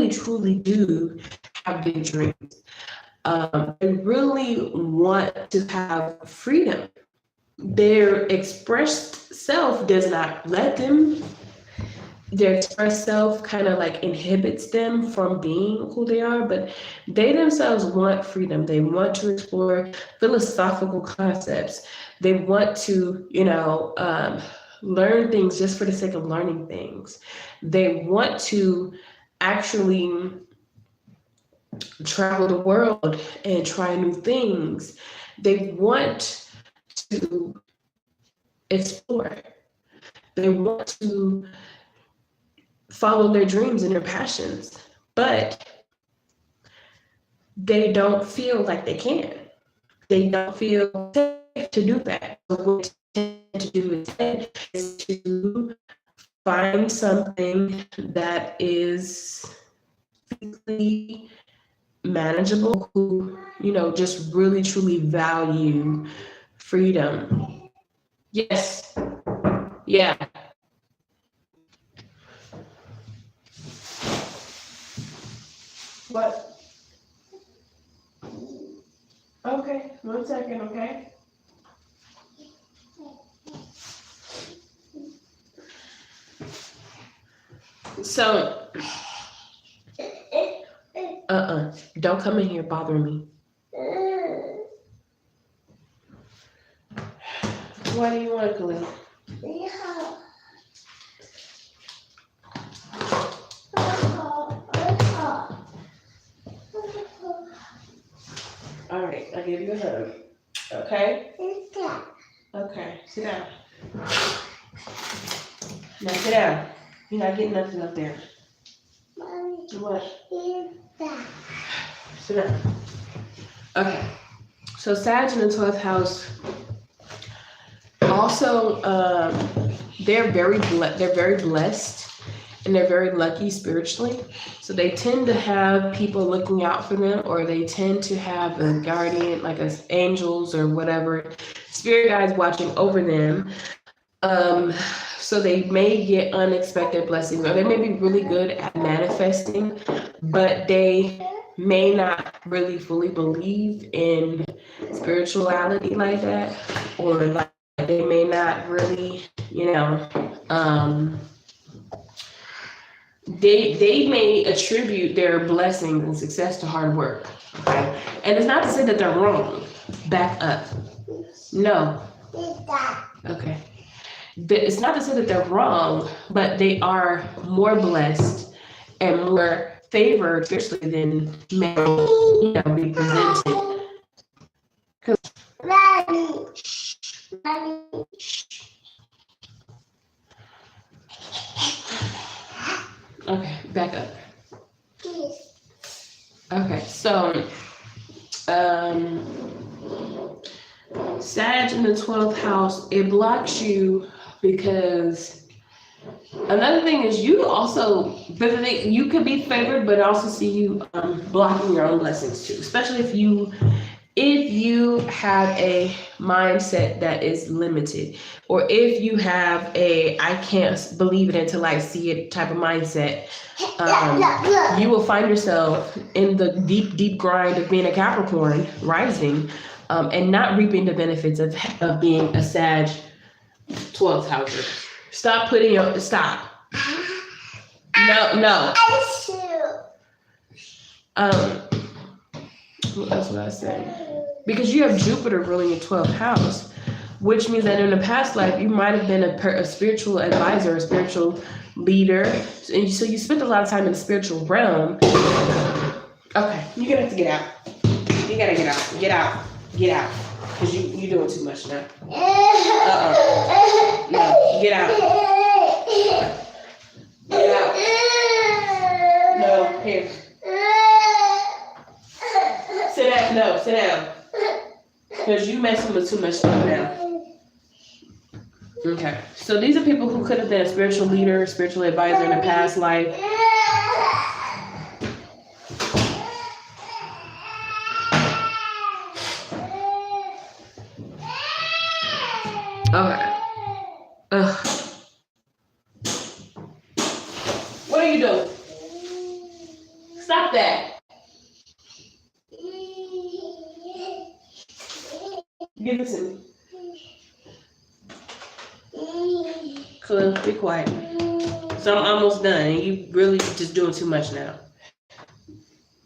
truly do have big dreams. They really want to have freedom. Their expressed self does not let them. Their expressed self kind of like inhibits them from being who they are, but they themselves want freedom. They want to explore philosophical concepts. They want to, learn things just for the sake of learning things. They want to actually travel the world and try new things. They want to explore. They want to follow their dreams and their passions, but they don't feel like they can. They don't feel safe to do that. So what they tend to do instead is to find something that is physically manageable, who, just really truly value freedom. Yes. Yeah. What? Okay, 1 second, okay? So, don't come in here bothering me. What do you want, Khalil? All right, I'll give you a hug. Okay? Okay, sit down. Now sit down. You're not getting nothing up there. What? Sit down. Okay. So Sag in the 12th house. Also, they're very blessed and they're very lucky spiritually. So they tend to have people looking out for them, or they tend to have a guardian, like as angels or whatever, spirit guides watching over them. So they may get unexpected blessings, or they may be really good at manifesting, but they may not really fully believe in spirituality like that, or like they may not really, they may attribute their blessings and success to hard work. Okay, and it's not to say that they're wrong. Back up. No. Okay. It's not to say that they're wrong, but they are more blessed and more favored spiritually than may, be presented. Okay, back up. Okay, so Sag in the 12th house, it blocks you because Another thing is you also, you could be favored, but also see you blocking your own blessings too, especially if you have a mindset that is limited, or if you have a I can't believe it until I see it type of mindset, you will find yourself in the deep grind of being a Capricorn rising, and not reaping the benefits of being a Sag 12th houser. Stop. No. What else would I say? Because you have Jupiter ruling your 12th house, which means that in a past life, you might have been a spiritual advisor, a spiritual leader. And so you spent a lot of time in the spiritual realm. Okay, you're going to have to get out. You got to get out. Get out. Because you're doing too much now. No, get out. Get out. No, here. Sit down. Because you messing with too much stuff now. Okay. So these are people who could have been a spiritual leader, spiritual advisor in a past life. Okay. Ugh. What are you doing? Stop that. Give it to me. Cool, be quiet. So I'm almost done, and you really just doing too much now.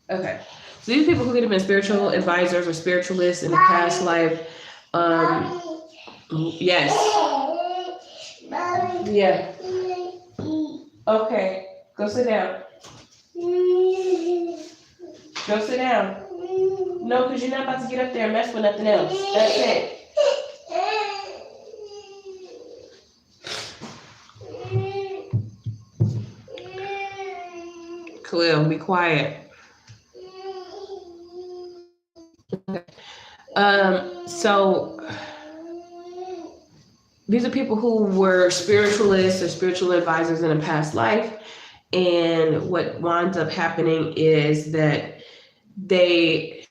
Okay. So these people who could have been spiritual advisors or spiritualists in a past life, yes. Yeah. Okay. Go sit down. Go sit down. No, because you're not about to get up there and mess with nothing else. That's it. Khalil, be quiet. So these are people who were spiritualists or spiritual advisors in a past life, and what winds up happening is that they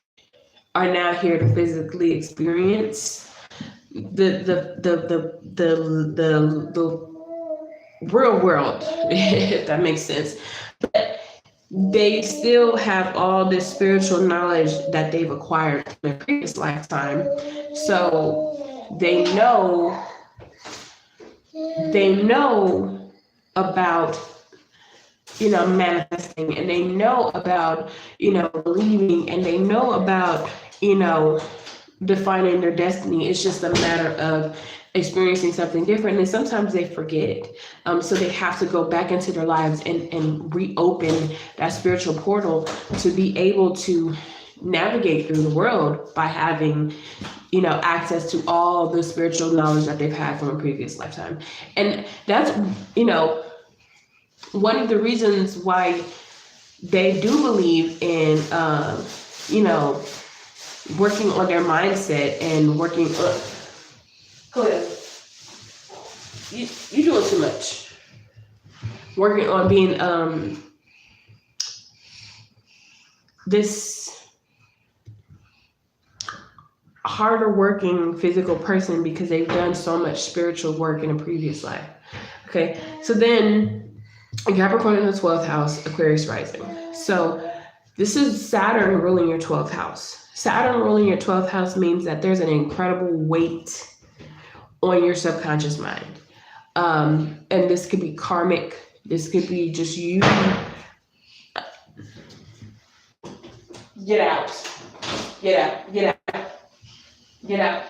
are now here to physically experience the real world, if that makes sense. But they still have all this spiritual knowledge that they've acquired in their previous lifetime. So they know about, manifesting, and they know about, believing, and they know about, defining their destiny. It's just a matter of experiencing something different, and sometimes they forget. So they have to go back into their lives and reopen that spiritual portal to be able to navigate through the world by having, access to all the spiritual knowledge that they've had from a previous lifetime. And that's, one of the reasons why they do believe in, working on their mindset and working on. You're doing too much. Working on being this harder working physical person because they've done so much spiritual work in a previous life. Okay, so then Capricorn in the 12th house, Aquarius rising. So this is Saturn ruling your 12th house. Saturn ruling your 12th house means that there's an incredible weight on your subconscious mind. And this could be karmic. This could be just you. Get out. Get out. Get out. Get out.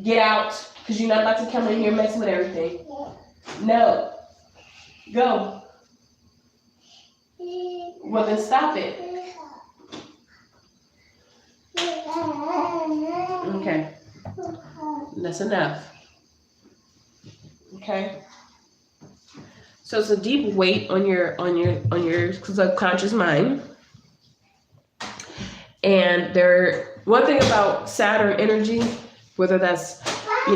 Get out. Because you're not about to come in here messing with everything. No. Go. Well, then stop it. Okay. That's enough. Okay. So it's a deep weight on your subconscious mind. And one thing about Saturn energy, whether that's,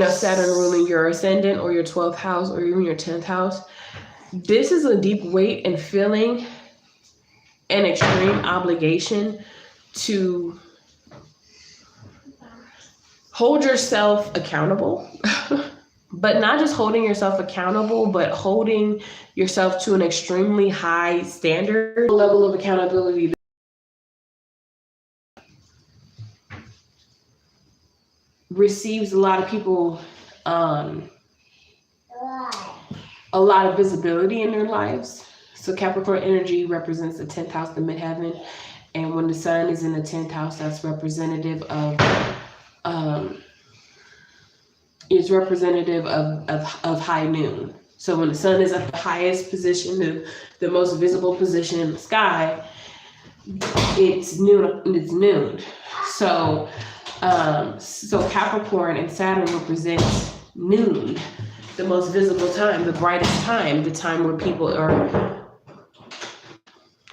Saturn ruling your ascendant or your 12th house or even your 10th house, this is a deep weight and feeling an extreme obligation to hold yourself accountable. But not just holding yourself accountable, but holding yourself to an extremely high standard level of accountability. Receives a lot of people a lot of visibility in their lives. So Capricorn energy represents the 10th house, the midheaven. And when the sun is in the 10th house, that's representative of high noon. So when the sun is at the highest position, the most visible position in the sky, it's noon. So Capricorn and Saturn represents noon, the most visible time, the brightest time, the time where people are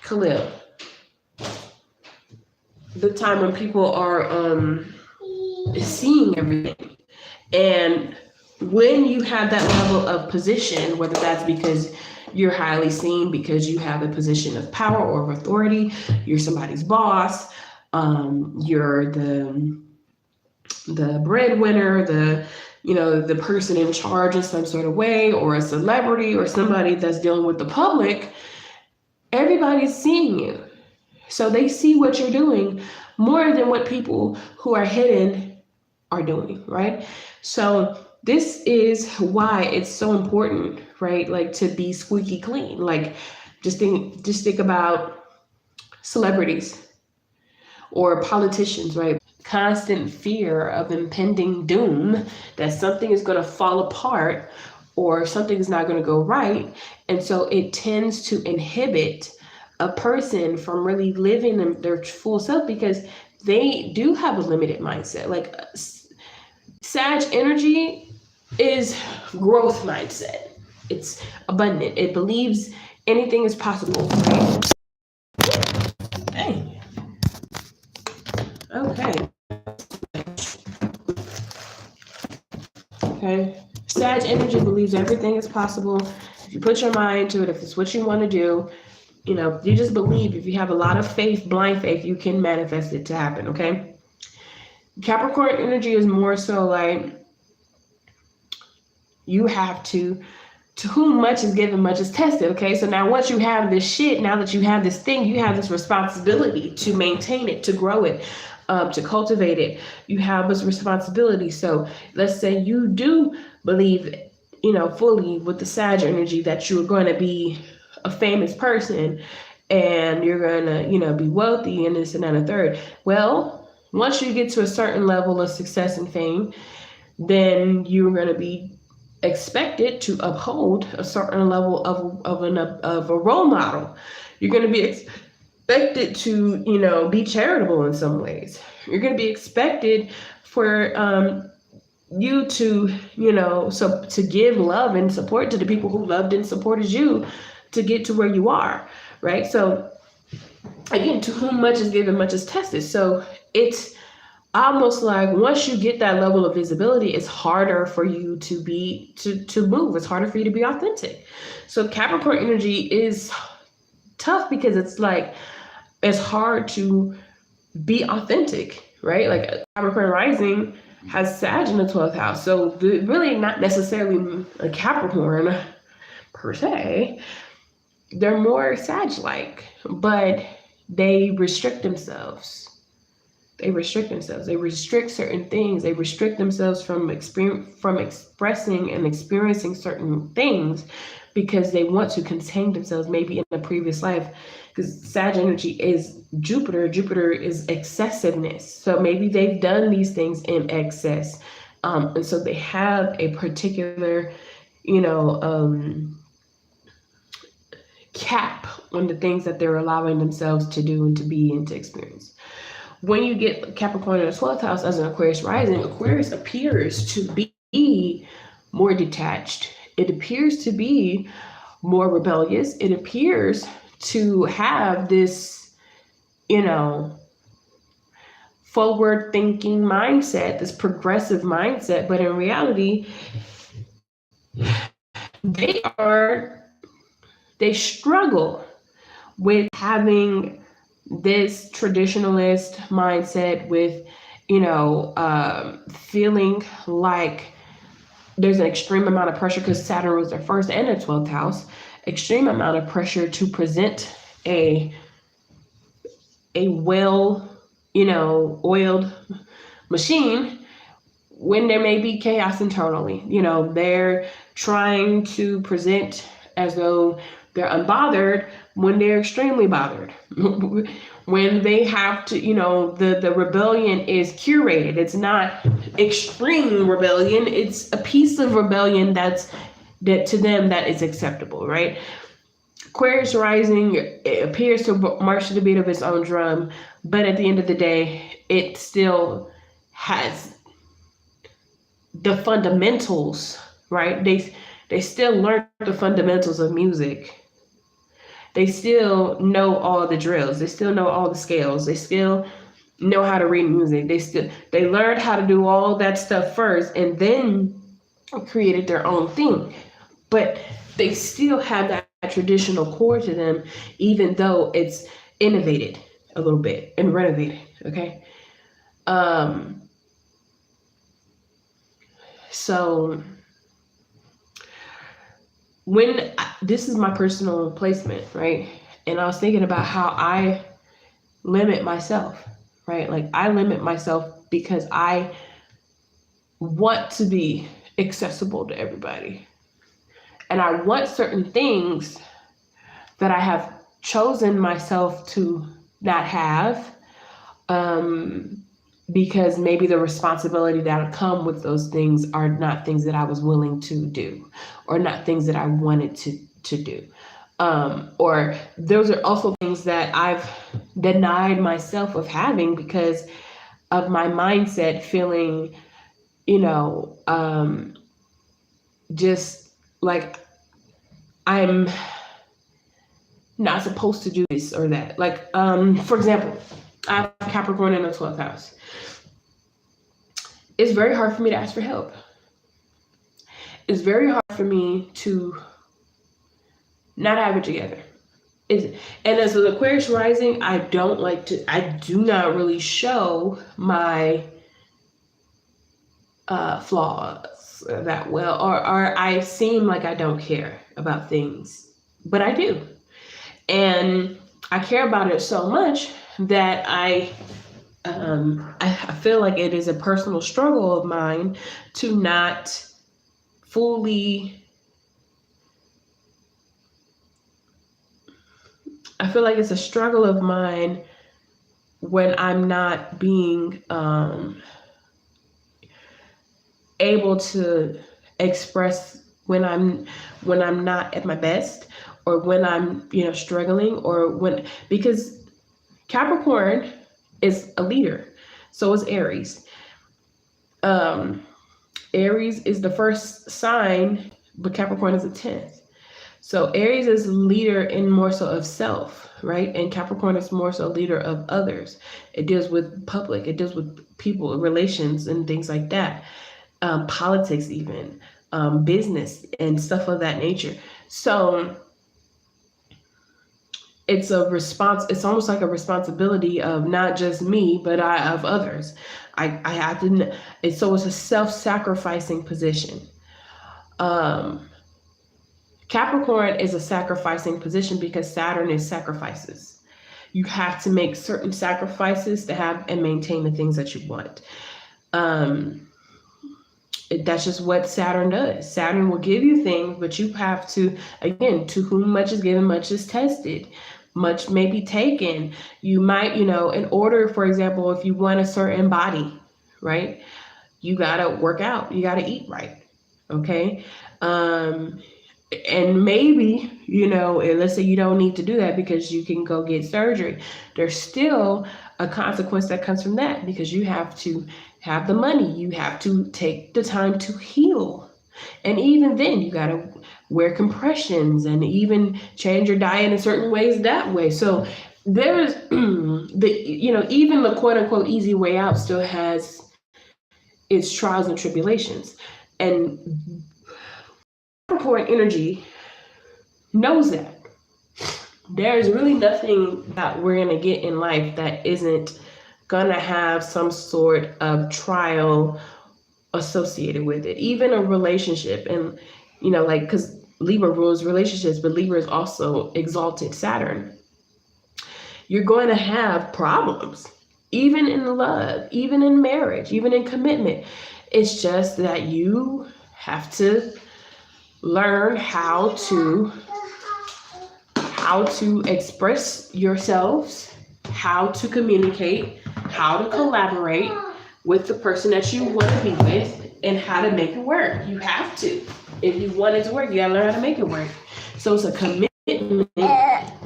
Khalil. The time when people are seeing everything. And when you have that level of position, whether that's because you're highly seen, because you have a position of power or of authority, you're somebody's boss, you're the breadwinner, the person in charge in some sort of way, or a celebrity, or somebody that's dealing with the public, everybody's seeing you. So they see what you're doing more than what people who are hidden are doing, right? So this is why it's so important, right? Like to be squeaky clean. Like just think about celebrities or politicians, right? Constant fear of impending doom, that something is going to fall apart or something is not going to go right. And so it tends to inhibit a person from really living their full self, because they do have a limited mindset. Like Sag energy is growth mindset. It's abundant. It believes anything is possible. Right? Hey. Okay. Sag energy believes everything is possible. If you put your mind to it, if it's what you want to do, you just believe. If you have a lot of faith, blind faith, you can manifest it to happen, okay? Capricorn energy is more so like you have to whom much is given, much is tested, okay? So now once you have this shit, now that you have this thing, you have this responsibility to maintain it, to grow it, to cultivate it. You have this responsibility. So let's say you do believe, fully with the Sag energy that you're going to be a famous person and you're going to, be wealthy and this and that and a third. Well, once you get to a certain level of success and fame, then you're going to be expected to uphold a certain level of a role model. You're going to be expected to, be charitable in some ways. You're going to be expected for you to, to give love and support to the people who loved and supported you to get to where you are, right? So again, to whom much is given, much is tested. So it's almost like once you get that level of visibility, it's harder for you to move. It's harder for you to be authentic. So Capricorn energy is tough because it's like, it's hard to be authentic, right? Like Capricorn rising has Sag in the 12th house. So really not necessarily a Capricorn per se. They're more Sag-like, but they restrict themselves. They restrict certain things. They restrict themselves from expressing and experiencing certain things because they want to contain themselves maybe in a previous life. Because Sag energy is Jupiter. Jupiter is excessiveness. So maybe they've done these things in excess. And so they have a particular, cap on the things that they're allowing themselves to do and to be and to experience. When you get Capricorn in the 12th house as an Aquarius rising, Aquarius appears to be more detached. It appears to be more rebellious. It appears to have this, forward thinking mindset, this progressive mindset, but in reality, they struggle with having this traditionalist mindset, with feeling like there's an extreme amount of pressure, because Saturn was their first and their 12th house, extreme amount of pressure to present a well oiled machine, when there may be chaos internally. They're trying to present as though they're unbothered when they're extremely bothered. When they have to, the rebellion is curated. It's not extreme rebellion. It's a piece of rebellion that to them that is acceptable, right? Aquarius rising, it appears to march to the beat of its own drum, but at the end of the day, it still has the fundamentals, right? They still learn the fundamentals of music. They still know all the drills. They still know all the scales. They still know how to read music. They learned how to do all that stuff first, and then created their own thing. But they still have that traditional core to them, even though it's innovated a little bit and renovated. Okay. So when this is my personal placement, right? And I was thinking about how I limit myself, right? Like, I limit myself because I want to be accessible to everybody. And I want certain things that I have chosen myself to not have, because maybe the responsibility that come with those things are not things that I was willing to do, or not things that I wanted to do. Or those are also things that I've denied myself of having because of my mindset feeling, just like I'm not supposed to do this or that. Like, for example, I have Capricorn in the 12th house. It's very hard for me to ask for help. It's very hard for me to not have it together. And as an Aquarius rising, I do not really show my flaws that well, or I seem like I don't care about things, but I do. And I care about it so much that I feel like it is a personal struggle of mine to not fully. I feel like it's a struggle of mine when I'm not being able to express when I'm not at my best, or when I'm struggling, or because Capricorn is a leader, so is Aries. Aries is the first sign, but Capricorn is the 10th. So Aries is leader in more so of self, right? And Capricorn is more so leader of others. It deals with public, it deals with people, relations, and things like that. Politics, even business and stuff of that nature. So it's almost like a responsibility of not just me, but of others. I have to. It's a self-sacrificing position. Capricorn is a sacrificing position because Saturn is sacrifices. You have to make certain sacrifices to have and maintain the things that you want. That's just what Saturn does. Saturn will give you things, but you have to, again, to whom much is given, much is tested. Much may be taken. You might, in order, for example, if you want a certain body, right? You got to work out. You got to eat right. Okay. And maybe, let's say you don't need to do that because you can go get surgery. There's still a consequence that comes from that because you have to have the money. You have to take the time to heal. And even then, you got to wear compressions and even change your diet in certain ways that way. So there is even the quote unquote easy way out still has its trials and tribulations. And Capricorn energy knows that. There's really nothing that we're going to get in life that isn't going to have some sort of trial associated with it. Even a relationship. And, because Libra rules relationships, but Libra is also exalted Saturn. You're going to have problems, even in love, even in marriage, even in commitment. It's just that you have to learn how to express yourselves, how to communicate, how to collaborate with the person that you want to be with, and how to make it work. You have to. If you want it to work, you gotta learn how to make it work. So it's a commitment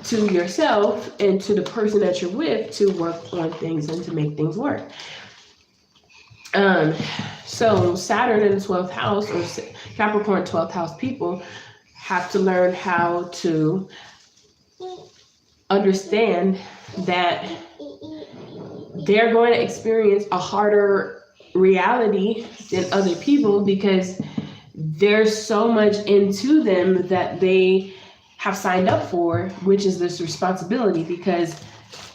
to yourself and to the person that you're with to work on things and to make things work. So Saturn in the 12th house, or Capricorn 12th house people, have to learn how to understand that they're going to experience a harder reality than other people because there's so much into them that they have signed up for, which is this responsibility, because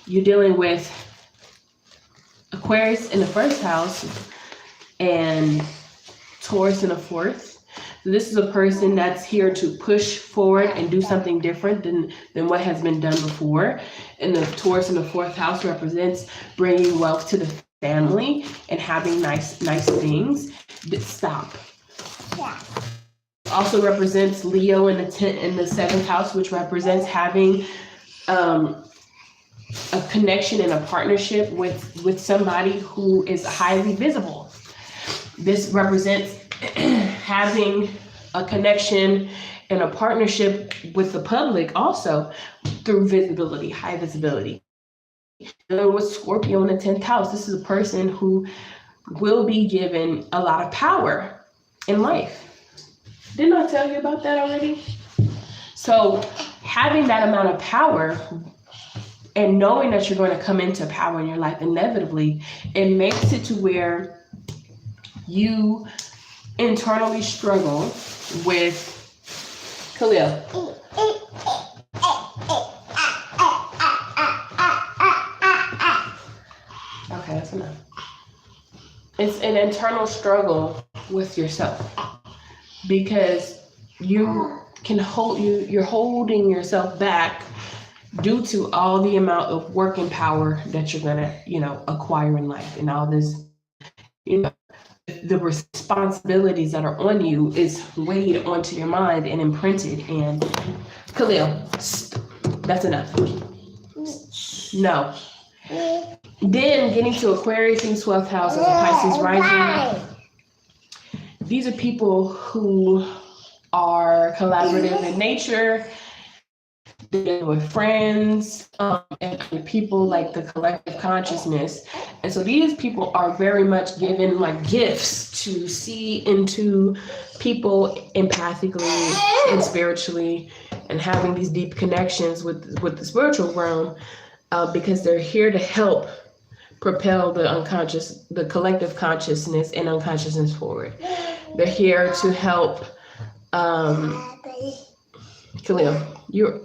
you're dealing with Aquarius in the 1st house and Taurus in the 4th. So this is a person that's here to push forward and do something different than what has been done before. And the Taurus in the 4th house represents bringing wealth to the family and having nice things. Stop. Also represents Leo in the 7th house, which represents having a connection and a partnership with somebody who is highly visible. This represents having a connection and a partnership with the public also through visibility, high visibility. And with Scorpio in the 10th house, this is a person who will be given a lot of power in life. Didn't I tell you about that already? So having that amount of power and knowing that you're going to come into power in your life inevitably, it makes it to where you internally struggle with Khalil. Okay, that's enough. It's an internal struggle with yourself because you're holding yourself back due to all the amount of working power that you're gonna, acquire in life, and all this, the responsibilities that are on you is weighed onto your mind and imprinted. And Khalil, that's enough. No. Then getting to Aquarius in 12th house as a Pisces rising. These are people who are collaborative in nature. They're with friends and people like the collective consciousness. And so these people are very much given like gifts to see into people empathically and spiritually and having these deep connections with the spiritual realm because they're here to help propel the collective consciousness and unconsciousness forward. They're here to help Khalil, you're